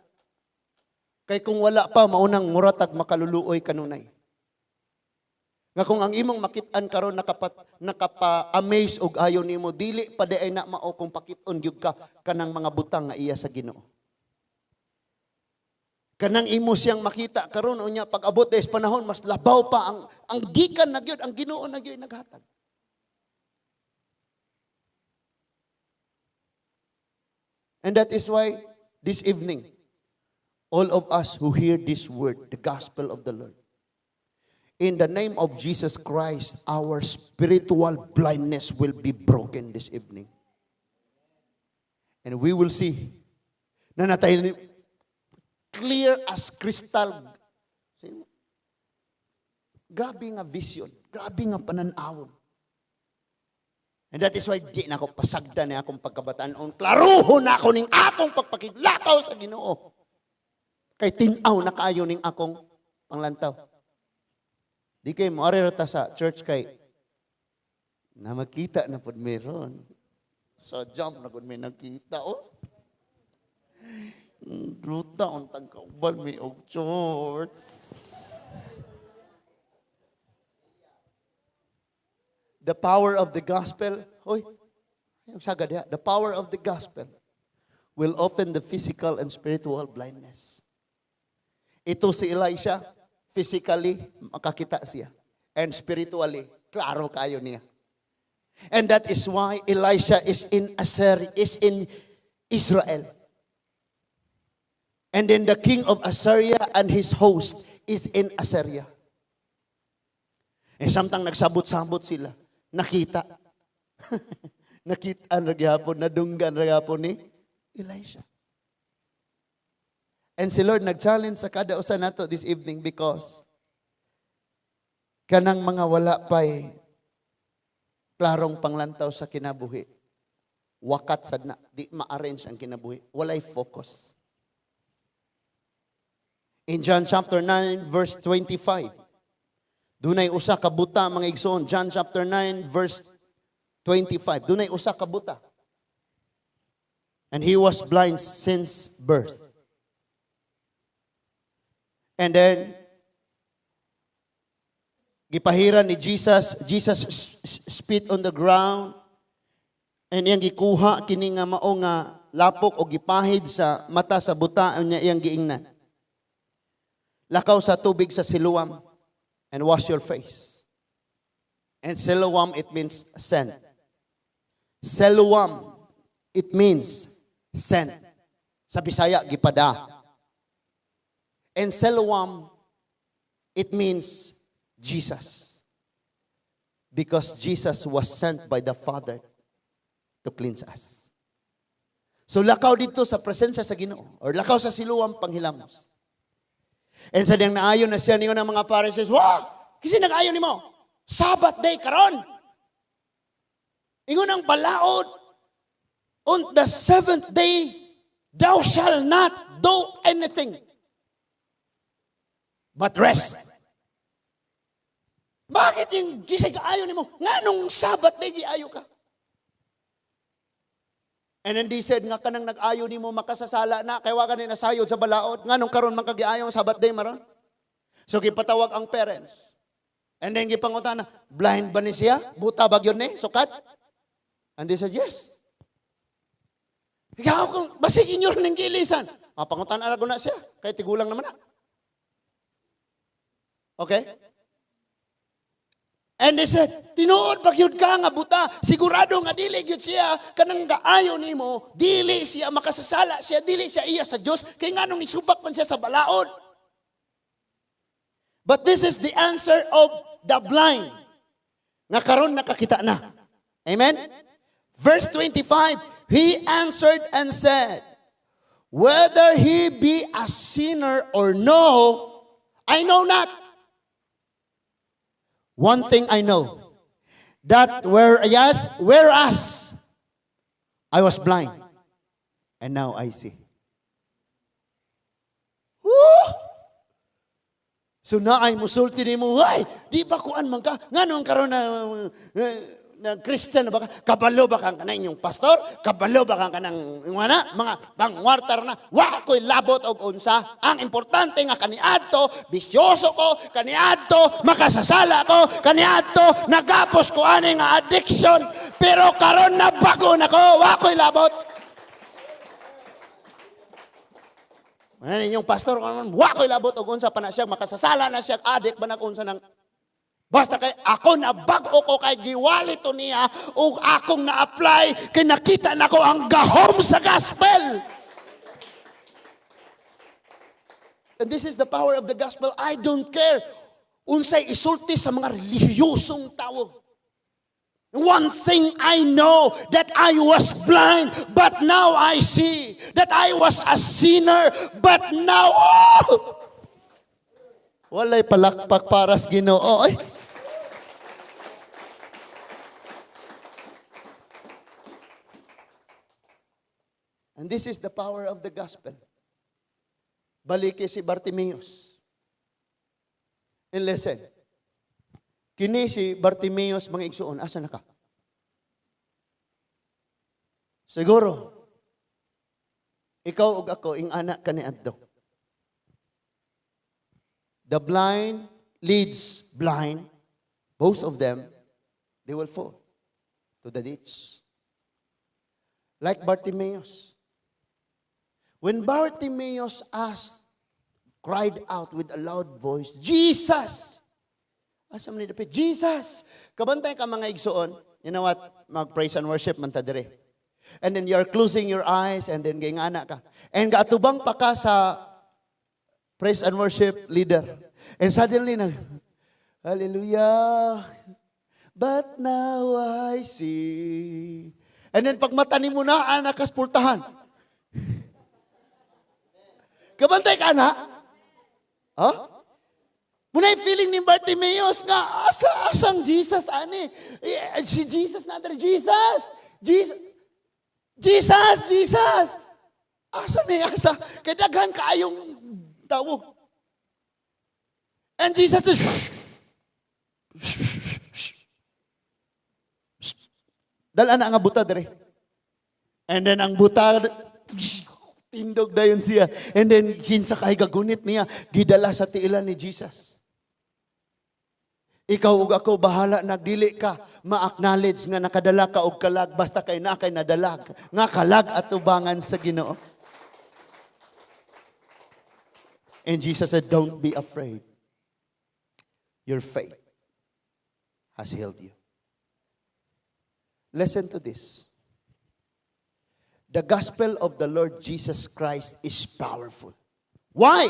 Kay kung wala pa, maunang muratag makaluluoy kanunay. Nga kung ang imong makitaan karon nakapa-amaze og ayo nimo, dili pa di ay na mao kung pakit-on gyud ka kanang mga butang nga iya sa Ginoo. Kanang imo siyang makita karon unya pag abot des panahon mas labaw pa ang gikan na gyud, ang Ginoo na gyud naghatag. And that is why this evening all of us who hear this word, the gospel of the Lord, in the name of Jesus Christ, our spiritual blindness will be broken this evening. And we will see na natay clear as crystal. Grabe nga vision, grabe nga pananawon. And that is why di na ako pasagda na akong pagkabataan. Klaruhon na ako ning akong pagpakiglakaw sa Ginoo. Kay tinaw na kaayo ning akong panglantaw. Di kay maarerata sa church kay na makita na pod meron. Sa jump na pod may nakita Ruta on tagkauban may og church. The power of the gospel, the power of the gospel will open the physical and spiritual blindness. Ito si Elisha, physically, makakita siya. And spiritually, klaro kayo niya. And that is why Elisha is in Israel. And then the king of Assyria and his host is in Assyria. Samtang nagsabot-sabot sila, nakita. Nakita nagyapon, nadunggan nagyapon ni Elisha. And si Lord nag-challenge sa kada usa nato this evening because kanang mga wala pa'y klarong panglantaw sa kinabuhi. Wakat sad na, di ma-arrange ang kinabuhi. Walay focus. In John chapter 9 verse 25, dunay usa ka buta mga igsoon. John chapter 9 verse 25. Dunay usa ka buta. And he was blind since birth. And then, gipahiran ni Jesus spit on the ground, and iyang gikuha, kini nga mao nga lapok o gipahid sa mata sa buta, niya iyang giingnan. Lakaw sa tubig sa Siloam, and wash your face. And Siloam, it means sent. Siloam, it means sent. Sa Bisaya, gipada. And Siloam, it means Jesus. Because Jesus was sent by the Father to cleanse us. So lakaw dito sa presensya sa Ginoo, or lakaw sa Siloam panghilamos. And sa diyang naayon na siya niyo ng mga Pharisees, wow! Kasi nag-ayon ni mo, Sabbath day karon. Ingon ang balaod, on the seventh day, thou shall not do anything but rest. Bakit yung gisig ayon ni mo? Nga nung Sabbath day, ayo ka. And then they said, nga kanang nag-ayo ni mo makasasala na, kaya wakan na nasayod sa balaod. Nga nung karon magkagiayon Sabbath day maron. So gipatawag ang parents. And then gipangutan na, blind ba ni siya? Buta ba yun ni? Sukat? And they said, yes. Ikaw kung basig inyo rin ng gilisan. Pangutan na na siya. Kaya tigulang naman na. Okay? And they said, tinuod pagyud ka nga buta, sigurado nga dili gyud siya kanang gaayo nimo, dili siya makasasala, siya dili siya iya sa Dios, kay nganong isubak man siya sa balaod. But this is the answer of the blind. Nga karon nakakita na. Amen? Verse 25, he answered and said, whether he be a sinner or no, I know not. One thing I know, that whereas I was blind, and now I see. Woo! So na ay musulti ni mo, ay, di ba kuan man ka? Nganong karon na Christian ba ka? Kabalo ba kang kanang inyong pastor? Kabalo ba kang kanang mga pangwartar na? Wa ko'y labot og unsa. Ang importante nga kaniadto, bisyoso ko, kaniadto, makasasala ko, kaniadto, nagapos ko ani nga addiction. Pero karon na bago na ko, wa ko'y labot. Ano inyong pastor, wa ko'y labot og unsa pa na siya, makasasala na siya, addict ba na unsa nang basta kay ako na bago ko kay giwali to niya ug akong na-apply kay nakita nako ang gahom sa gospel. And this is the power of the gospel. I don't care unsay isulti sa mga relihiyosong tao. One thing I know, that I was blind, but now I see. That I was a sinner, but now, walay palakpak paras Ginoo. Ay. And this is the power of the gospel. Baliki si Bartimaeus. And listen, kini si Bartimaeus mga igsuon, asa na ka? Siguro, ikaw ug ako, ing anak ka ni adto. The blind leads blind. Both of them, they will fall to the ditch. Like Bartimaeus. When Bartimaeus cried out with a loud voice, Jesus! Asa man ni dapit? Jesus! Kabantay ka mga igsuon. You know what? Mag-praise and worship man ta dire. And then you're closing your eyes and then gingana ka. And gaatubang pa ka sa praise and worship leader. And suddenly hallelujah, but now I see. And then pag mata ni mo na, nakaspultahan. Kabantay ka na? Huh? Muna'y feeling ni Bartimaeus nga, asang Jesus, ani? Si Jesus na there, Jesus! Jesus! Asa ni, asa? Kaya daghan kaayong tao. And Jesus is, dala na nga buta dere. And then ang buta, tindog dayon siya. And then, hinsa kay gagunit niya, gidala sa tiilan ni Jesus. Ikaw ug ako, bahala, nagdili ka, ma-acknowledge nga nakadala ka og kalag, basta kay na kay nadalag, nga kalag at tubangan sa Ginoo. And Jesus said, don't be afraid. Your faith has healed you. Listen to this. The gospel of the Lord Jesus Christ is powerful. Why?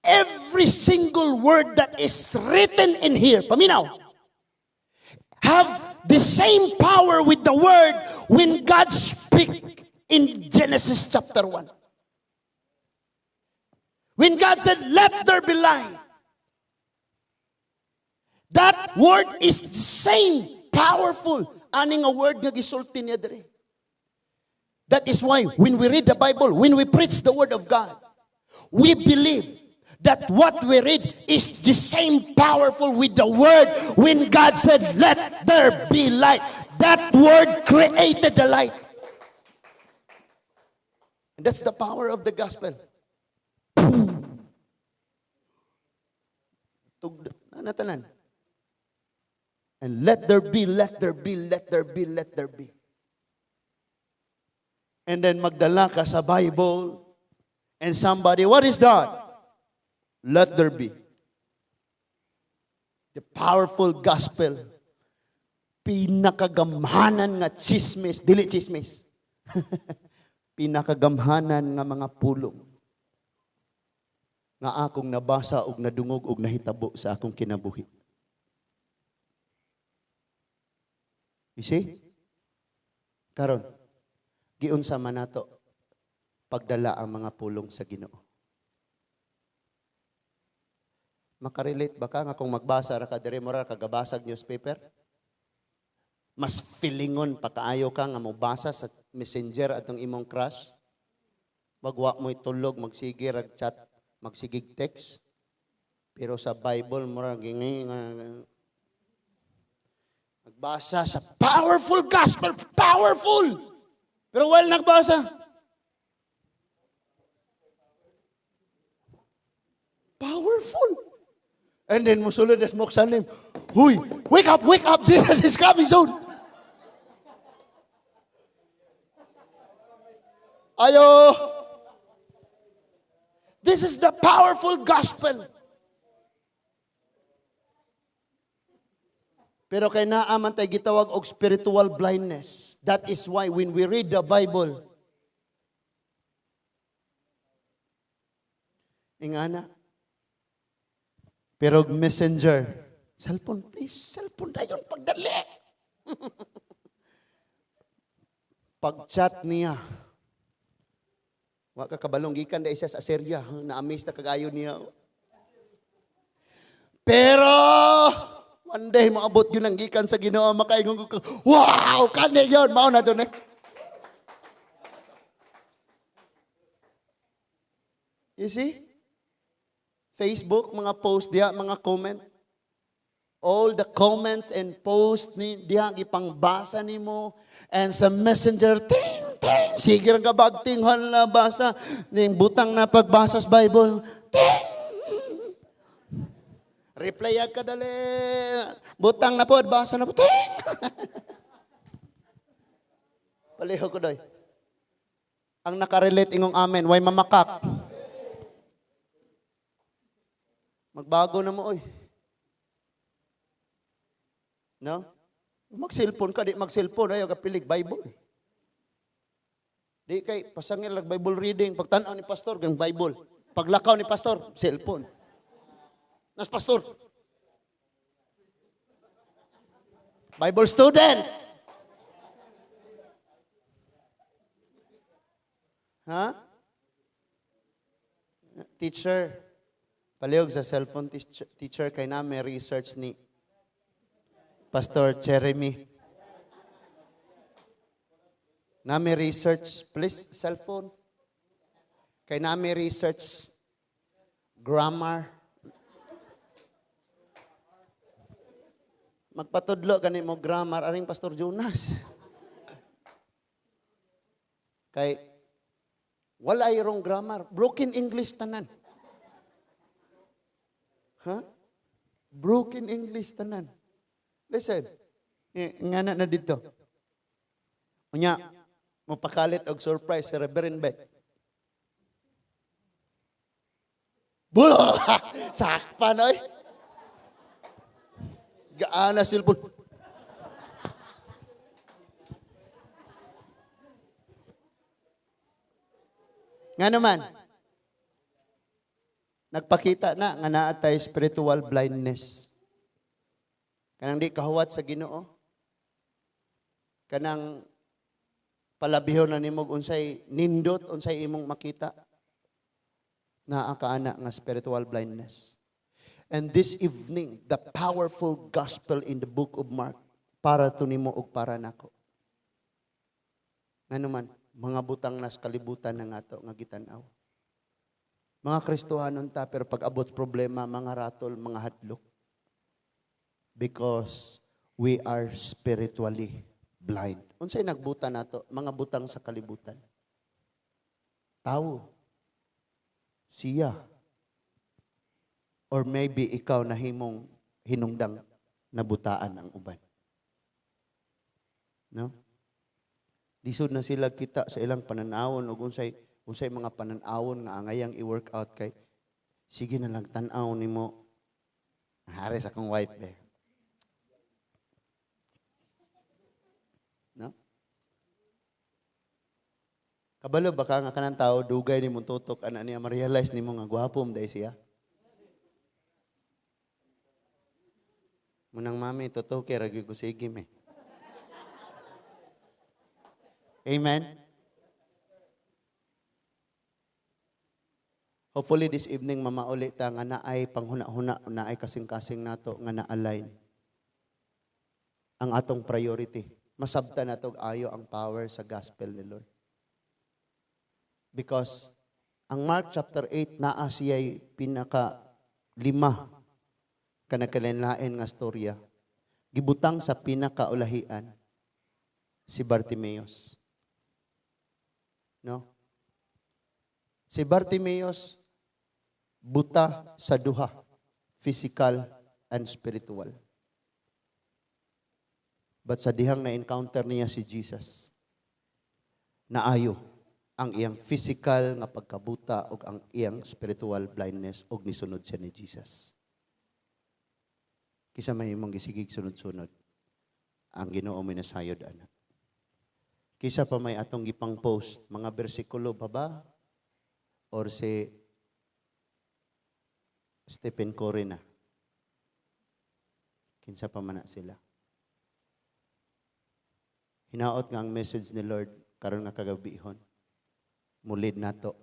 Every single word that is written in here, paminaw, have the same power with the word when God speak in Genesis chapter 1. When God said, let there be light, that word is the same powerful aning a word nga gisulti niya diri. That is why when we read the Bible, when we preach the word of God, we believe that what we read is the same powerful with the word when God said, let there be light. That word created the light. And that's the power of the gospel. Natanan. And let there be, let there be, let there be, let there be. And then magdala ka sa Bible and somebody, what is that? Let there be. The powerful gospel. Pinakagamhanan nga chismis, dili chismis. Pinakagamhanan nga mga pulong nga akong nabasa og nadungog og nahitabo sa akong kinabuhi. You see? Karon, giunsa man nato pagdala ang mga pulong sa Ginoo. Makarelate ba ka nga kung magbasa ra ka dire mo ra kagabasag newspaper? Mas feelingon pa kaayo ka nga mobasa sa messenger atong imong crush? Magwa mo'y tulog, magsige rag chat, magsigig text. Pero sa Bible mo ra gingi nga nagbasa sa powerful gospel, powerful. Pero while nagbasa, powerful. And then musulod na smoke sa name, huy, wake up, Jesus is coming soon. Ayo. This is the powerful gospel. Pero kay naaman tay gitawag og spiritual blindness. That is why when we read the Bible, ingana, pero messenger, cellphone please, cellphone dayon pagdali. Pag-chat niya, wa ka kabalong gikan dai siya sa Syria, na-amaze na kagayo niya. Pero one day maabot yun ang gikan sa Ginoo, makaingon ko, wow, kani yun, mao na doon eh. You see? Facebook, mga post diya, mga comment. All the comments and posts ni diya, ipangbasa ni mo. And sa messenger, ting, ting, sige ang kabagting hala basa. Ning butang na pagbasa sa Bible, ting. Reply ka dali. Butang na po, basa na po, ting. Paliho ko doy. Ang nakarelate ingong amen, why mamakak? Magbago na mo, oy. No? Mag-cellphone ka, di mag-cellphone, ayaw kapilig, Bible. Di kay, pasangil lang Bible reading, pagtanaw ni pastor, gang Bible. Paglakaw ni pastor, cellphone. Nas pastor. Bible students. Ha? Teacher. Palihog sa cellphone teacher kay na may research ni Pastor Jeremy. Na may research, please, cellphone. Kay na may research grammar. Magpatudlo gani mo grammar aring Pastor Junas. Kay wala irong grammar, broken English tanan. Huh? Broken English tanan. Listen. Ngana na dito. Unya, mapakalit og surprise si Reverend Beck. Bulo! Sakpan oy. Gaana silpon. Nga naman, nagpakita na nga naa tay spiritual blindness. Kanang di kahuwat sa Ginoo. Kanang palabihon na nimog unsay nindot, unsay imong makita. Naa kaana nga spiritual blindness. And this evening, the powerful gospel in the book of Mark para to nimo ug para nako. Ngano man, mga butang nas kalibutan na nga to nga gitan-aw. Mga Kristohanon ta, pero pag abot sa problema, mga ratol, mga hadlok. Because we are spiritually blind. Unsay nagbuta nato? Mga butang sa kalibutan. Tao. Siya. Or maybe ikaw na himong hinungdang nabutaan ang uban. No? Lisod na sila kita sa ilang pananawon o unsay mga pananawon nga angayang i-work out kay sige na lang tan-aw nimo Haris akong wife be. No? Kabalo baka nga kanang tao dugay ni mong tutok ana niya ma-realize nimo nga gwapom dai siya. Munang mami totoo kay ragi ko sige me. Amen. Hopefully this evening mamauli ta nga naay panghuna-huna naay kasing-kasing nato nga na-align ang atong priority. Masabta nato ayo ang power sa gospel ni Lord. Because ang Mark chapter 8 naa siya'y pinaka 5 kanakalinlain nga storya. Gibutang sa pinakaulahian si Bartimaeus. No? Si Bartimaeus buta sa duha, physical and spiritual. But sa dihang na-encounter niya si Jesus, naayo ang iyang physical nga pagkabuta o ang iyang spiritual blindness o nisunod siya ni Jesus. Kisa may imong gisigig sunod-sunod, ang Ginoo may nasayod anak. Kisa pa may atong gipang post, mga bersikulo pa ba? Or si Stephen Curry na. Kinsa pa man na sila. Hinaot nga ang message ni Lord karon nga kagabihon. Mulid nato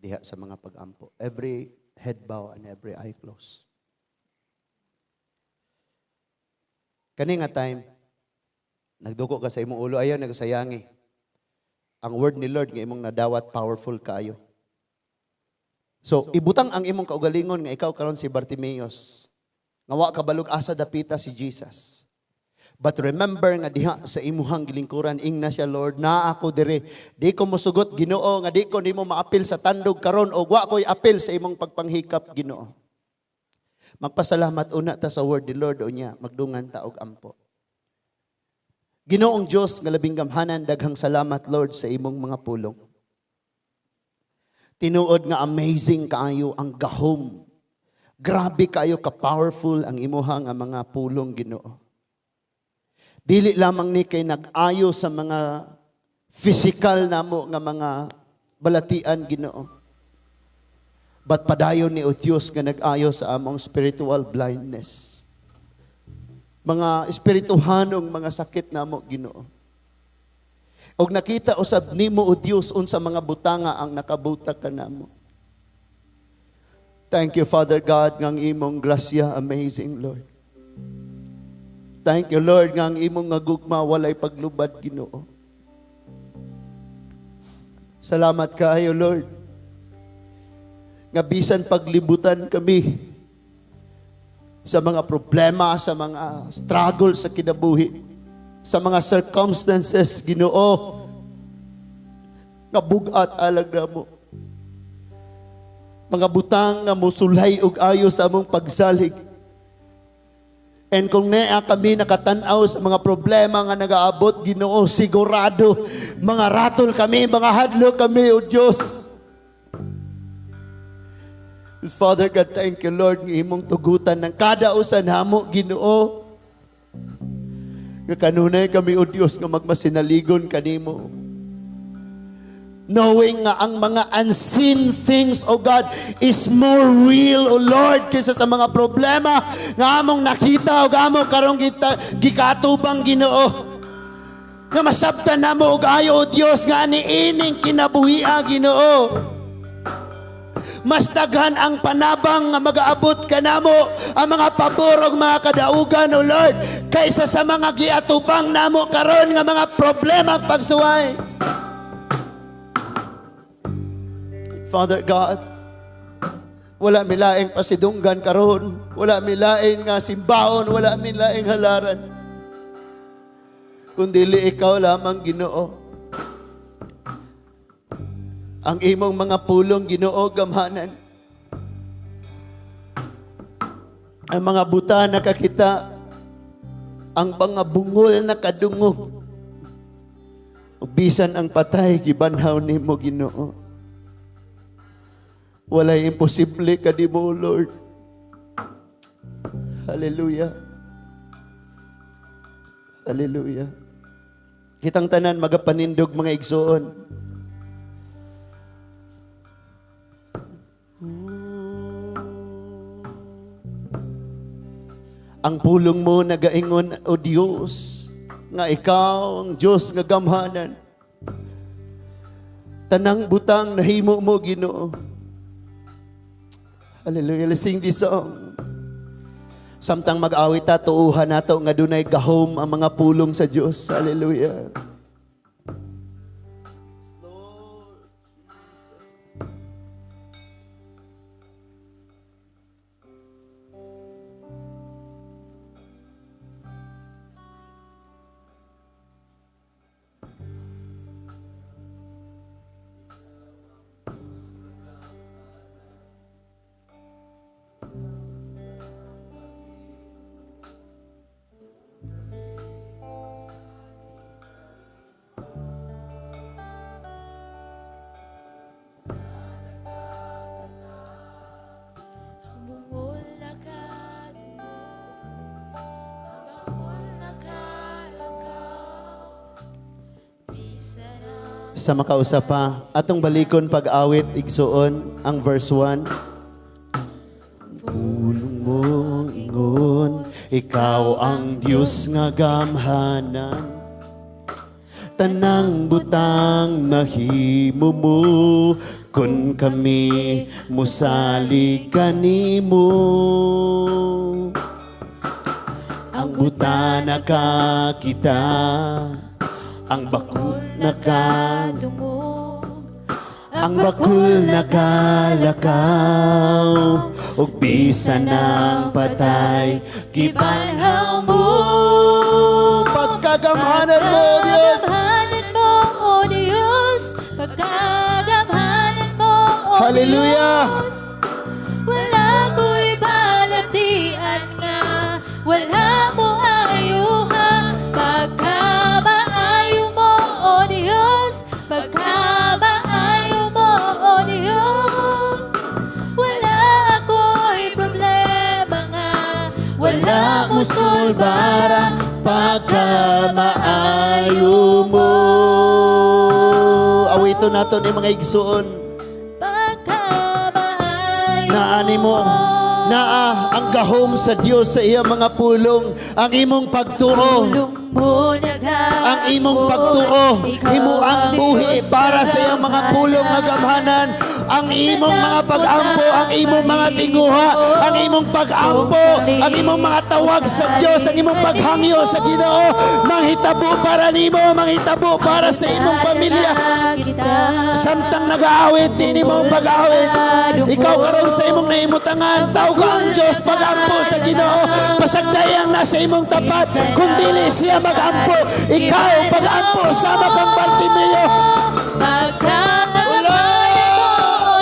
diha sa mga pag-ampo. Every head bow and every eye close. Kani nga time, nagduko ka sa imong ulo, ayaw nagsayangi. Ang word ni Lord nga imong nadawat, powerful kaayo. So, ibutang ang imong kaugalingon nga ikaw karon si Bartimaeus. Nga wa kabalog asa dapita si Jesus. But remember nga diha sa imuhang gilingkuran, ingna siya Lord, na ako dire. Di ko mosugot Ginoo nga di ko nimo maapil sa tandog karon o wa ko'y apil sa imong pagpanghikap Ginoo. Magpasalamat una ta sa word ni Lord o niya, magdungan ta og ampo. Ginoong Diyos nga labing gamhanan, daghang salamat Lord sa imong mga pulong. Tinuod nga amazing kaayo ang gahom. Grabe kaayo ka-powerful ang imuha nga mga pulong Ginoo. Dili lamang ni kay nag-ayo sa mga physical namo nga mga balatian Ginoo. But padayon ni o Diyos nga nag-ayo sa among spiritual blindness. Mga espirituhanong mga sakit namo Ginoo. Og nakita usab nimo o Dios unsa mga butanga ang nakabuta kanamo. Thank you Father God ngang imong grasya, amazing Lord. Thank you Lord ngang imong ngagugma walay paglubad Ginoo. Salamat kaayo Lord. Nga bisan paglibutan kami sa mga problema, sa mga struggle sa kinabuhi, sa mga circumstances, Ginoo, nga bugat alag na mo. Mga butang nga musulay og ayo sa among pagsalig. And kung naa kami nakatanaw sa mga problema nga nagaabot, Ginoo, sigurado, mga ratol kami, mga hadlo kami, O Diyos. Father God, thank you Lord, ng imong tugutan ng kada usa namo Ginoo. Kanunay kami, O Diyos, nga magmasinaligon kanimo. Knowing nga ang mga unseen things, O God, is more real, O Lord, kaysa sa mga problema nga among nakita o among karong gikatubang Ginoo. Nga masabtan namo og ayo, O Diyos, nga niining kinabuhia Ginoo. Mas daghan ang panabang nga mag-aabot kanamo ang mga pabor ug mga kadaugan, O Lord, kaysa sa mga giatubang namo karon nga mga problema pagsuway. Father God, wala milaing pasidunggan karon, wala milaing nga simbaon, wala milaing halaran, kundili ikaw lamang Ginoo. Ang imong mga pulong Ginoo gamhanan. Ang mga buta nakakita, ang mga bungol nakadungog. Bisan ang patay gibanhaw nimo Ginoo. Walay imposible kanimo Lord. Hallelujah. Hallelujah. Kitang tanan magapanindog mga igsoon. Ang pulong mo nagaingon, O Diyos, nga ikaw ang Diyos nga gamhanan. Tanang butang nahimo mo, Ginoo. Hallelujah. Let's sing this song. Samtang mag-awit ta, tuuhan nato nga dunay gahom ang mga pulong sa Diyos. Hallelujah. Sa makausap pa, atong balikon pag-awit, igsuon, ang verse 1. Pulong mong ingon, ikaw ang Diyos nga gamhanan. Tanang butang mahimo mo, kun kami musali kanimo. Ang buta nakakita, ang bakul nakadungog, ang bakul nakalakaw, ug bisan ng patay gibanhaw mo. Pagkagamhanan mo, Diyos, O Diyos, pagkagamhanan mo, O hallelujah. Diyos. Wala ko'y balatian nga, wala mo ayuha, pagkamaayo mo, O Diyos, pagkamaayo mo, O Diyos. Wala ako'y problema nga, wala mo sulbara, pagkamaayo mo. Awito nato ni mga igsoon. pagkamaayo Naani mo, naa ang gahom sa Dios sa iya mga pulong, ang imong pagtuo, ang imong pagtuo, himo ang buhi para sa iyang mga pulong nga gamhanan, ang imong mga pag-ampo, ang imong mga tinguha, ang imong pag-ampo, ang imong mga tawag sa Dios, ang imong paghangyo sa Ginoo, manghitabo para nimo, manghitabo para sa imong pamilya. Samtang nag-aawit, di mo pag-aawit, ikaw karon sa imong naimutangan, tawag ka ang Diyos, pag-ampo sa Ginoo, pasagdayang nasa imong tapat, kung dili siya mag-ampo, ikaw pag-ampo, sama kang Bartimaeus. Pagkagamhanan mo,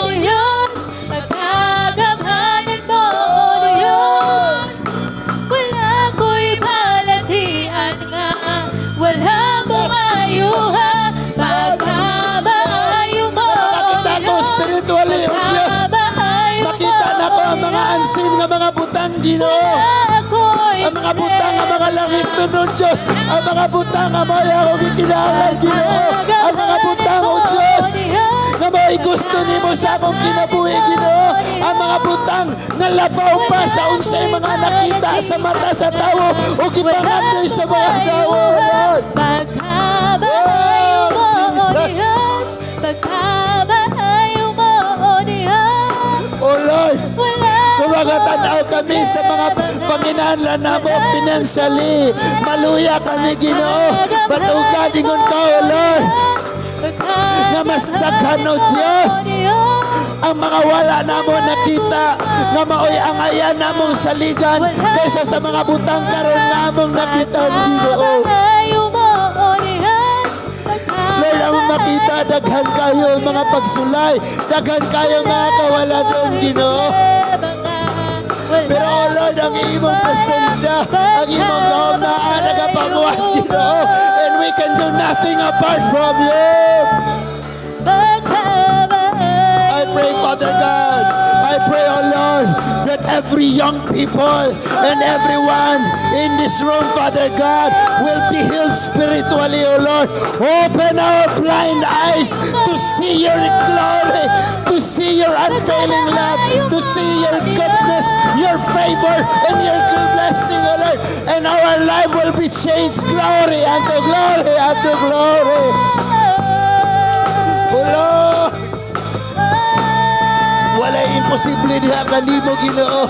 O Diyos, pagkagamhanan mo, O Diyos. Wala ko'y balatian nga, wala mong ayuha, pagkamaayo mo, O Makita ko Diyos. spiritually, O Diyos. Makita na ko ang mga ansin nga mga butang, Ginoo. Ang mga butang nga mga langit tunod, Diyos. Ang mga butang nga mga akong ikinahanglan, Ginoo. Ang mga butang, O Diyos, nga may gusto nimo sa akong kinabuhi, Ginoo. Ang mga butang nga labaw pa sa unsay mga nakita sa mata sa tao o gipangandoy sa mga tao, Lord. Pagkamaayo mo, O Diyos, pagkamaayo mo, O Diyos. O Lord, Wala kung magatanaw kami sa mga panginahanglan namo financially, maluya kami, Ginoo. Batugan dingon ka, O Lord, nga mas daghan, O Diyos, ang mga wala namo nakita, nga maoy ang ayan namong saligan kaysa sa mga butang karon namong nakita, Ginoo. Pagkamaayo mo, O Diyos. Lord, ang makita, daghan kayo mga pagsulay, daghan kayo mga kawaladong, Ginoo. Pero, O Lord, ang imong presensya, ang imong kaunaan, nagapamuhat, Ginoo. And we can do nothing apart from you. I pray, Father God, I pray, O Lord, that every every young people and everyone in this room, Father God, will be healed spiritually, O Lord. Open our blind eyes to see your glory, to see your unfailing love, to see your goodness, your favor, and your blessing, O Lord. And our life will be changed. Glory unto glory unto glory. O Lord, walay imposible diha kanimo, Ginoo.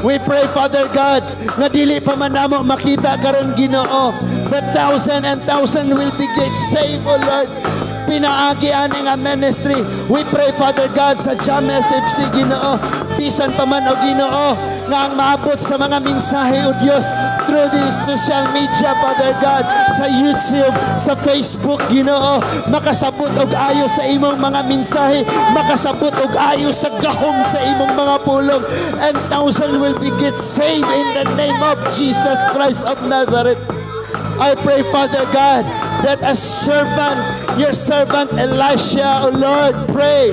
We pray, Father God, nga dili pa man namo makita karon, Ginoo, but thousand and thousand will be get saved, O Lord. Pinaagi ani nga ministry. We pray, Father God, sa Jam SFC, Ginoo, bisan pa man, O Ginoo, nga ang maabot sa mga mensahe, O Dios, through the social media, Father God, sa YouTube, sa Facebook, Ginoo, makasabot og ayo sa imong mga mensahe, makasabot og ayo sa gahom sa imong mga pulong, and thousand will be get saved in the name of Jesus Christ of Nazareth. I pray, Father God, that as servant, your servant Elisha, O Lord, pray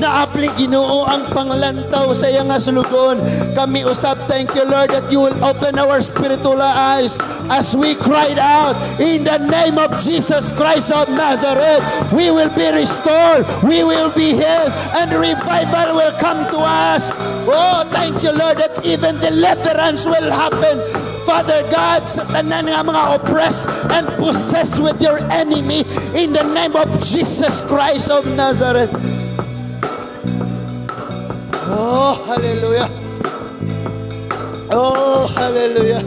na apli, Ginoo, ang panglantaw sa iyang sulugon. Kami usab, thank you, Lord, that you will open our spiritual eyes as we cried out in the name of Jesus Christ of Nazareth. We will be restored, we will be healed, and revival will come to us. Oh, thank you, Lord, that even deliverance will happen, Father God, sa tanan nga mga oppressed and possessed with your enemy, in the name of Jesus Christ of Nazareth. Oh, hallelujah. Oh, hallelujah.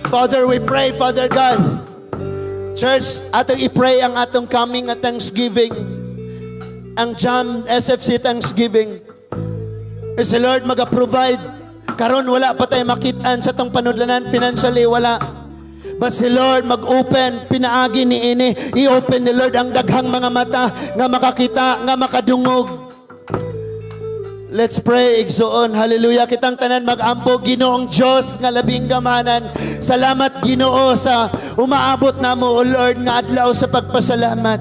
Father, we pray, Father God. Church, atong i-pray ang atong coming at Thanksgiving. Ang Jam SFC Thanksgiving. Kasi Lord, mag-provide. Karon wala pa tayo makitaan sa tong panudlanan. Financially, wala. But si Lord mag-open, pinaagi ni ini. I-open ni Lord ang daghang mga mata nga makakita, nga makadungog. Let's pray, igsoon. Hallelujah. Kitang tanan mag-ampo, Ginoong Diyos nga labing gamanan. Salamat, Ginoo, sa umaabot namo, O Lord, nga adlaw sa pagpasalamat.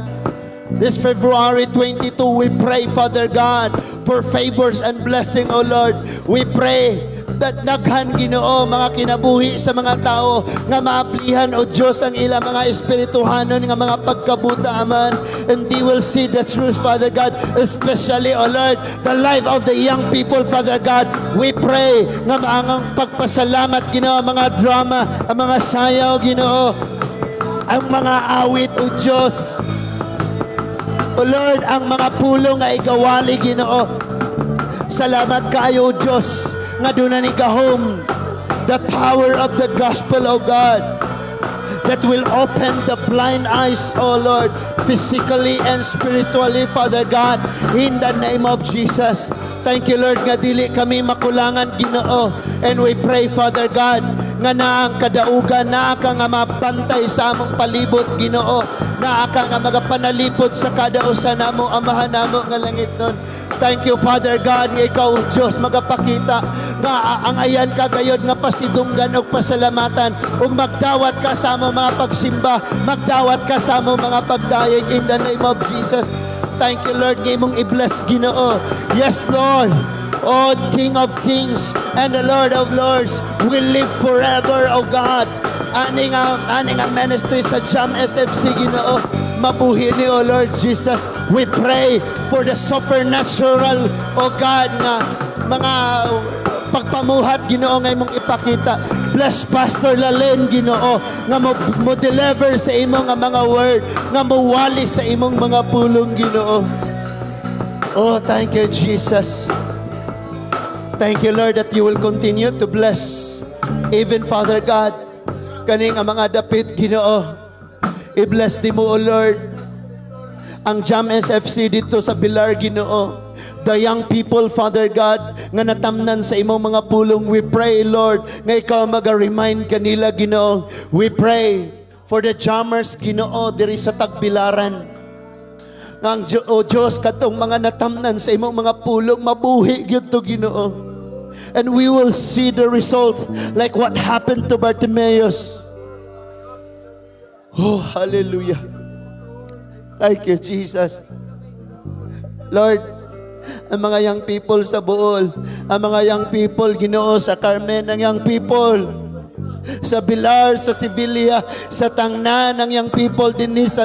This February 22, we pray, Father God, for favors and blessing, O Lord. We pray that daghan, Ginoo, mga kinabuhi sa mga tao nga maaplihan, O Diyos, ang ilang mga espirituhanon nga mga pagkabutaaman, and they will see the truth, Father God, especially, O Lord, the life of the young people, Father God. We pray nga maangang pagpasalamat, Ginoo, mga drama, ang mga sayaw, Ginoo, ang mga awit, O Diyos, O Lord, ang mga pulong nga igawali, Ginoo. Salamat kaayo, O Diyos, nga doon na ni gahom the power of the gospel, O God, that will open the blind eyes, O Lord, physically and spiritually, Father God, in the name of Jesus. Thank you, Lord, nga dili kami makulangan, Ginoo, and we pray, Father God, nga naang kadaugan, naa ka nga mapantay sa among palibot, Ginoo, naa ka nga magapanalipod sa kadausan namo, Amahan namo nga langit nun. Thank you, Father God, nga ikaw, Diyos, magapakita nga ang ayan kagayod nga pasidunggan o pasalamatan ug magdawat ka sa among mga pagsimba, magdawat ka sa among mga pagdayeg in the name of Jesus. Thank you, Lord, nga imong i-bless, Ginoo. Yes, Lord. Oh, King of Kings and the Lord of Lords, will live forever, O God. Aning ang ministry sa Jam SFC, Ginoo, mabuhi ni, O Lord Jesus. We pray for the supernatural, O God, nga mga pagpamuhat, Ginoo, nga imong ipakita. Bless Pastor Lalen, Ginoo, nga mo deliver sa imong nga mga word, nga mo wali sa imong mga pulong, Ginoo. Oh, thank you, Jesus. Thank you, Lord, that you will continue to bless even, Father God, kaning ang mga dapit, Ginoo. I-bless di mo, O Lord, ang Jam SFC dito sa Pilar, Ginoo. The young people, Father God, nga natamnan sa imong mga pulong. We pray, Lord, nga ikaw mag-remind kanila, Ginoo. We pray for the jammers, Ginoo, diri sa Tagbilaran. Ang O Diyos, katong mga natamnan sa imong mga pulong, mabuhi gyud to, Ginoo. And we will see the result like what happened to Bartimaeus. Oh, hallelujah. Thank you, Jesus. Lord, ang mga young people sa Bohol, ang mga young people, Ginoo, sa Carmen, ang young people, sa Bilar, sa Sevilla, sa Tangnan, ang young people din sa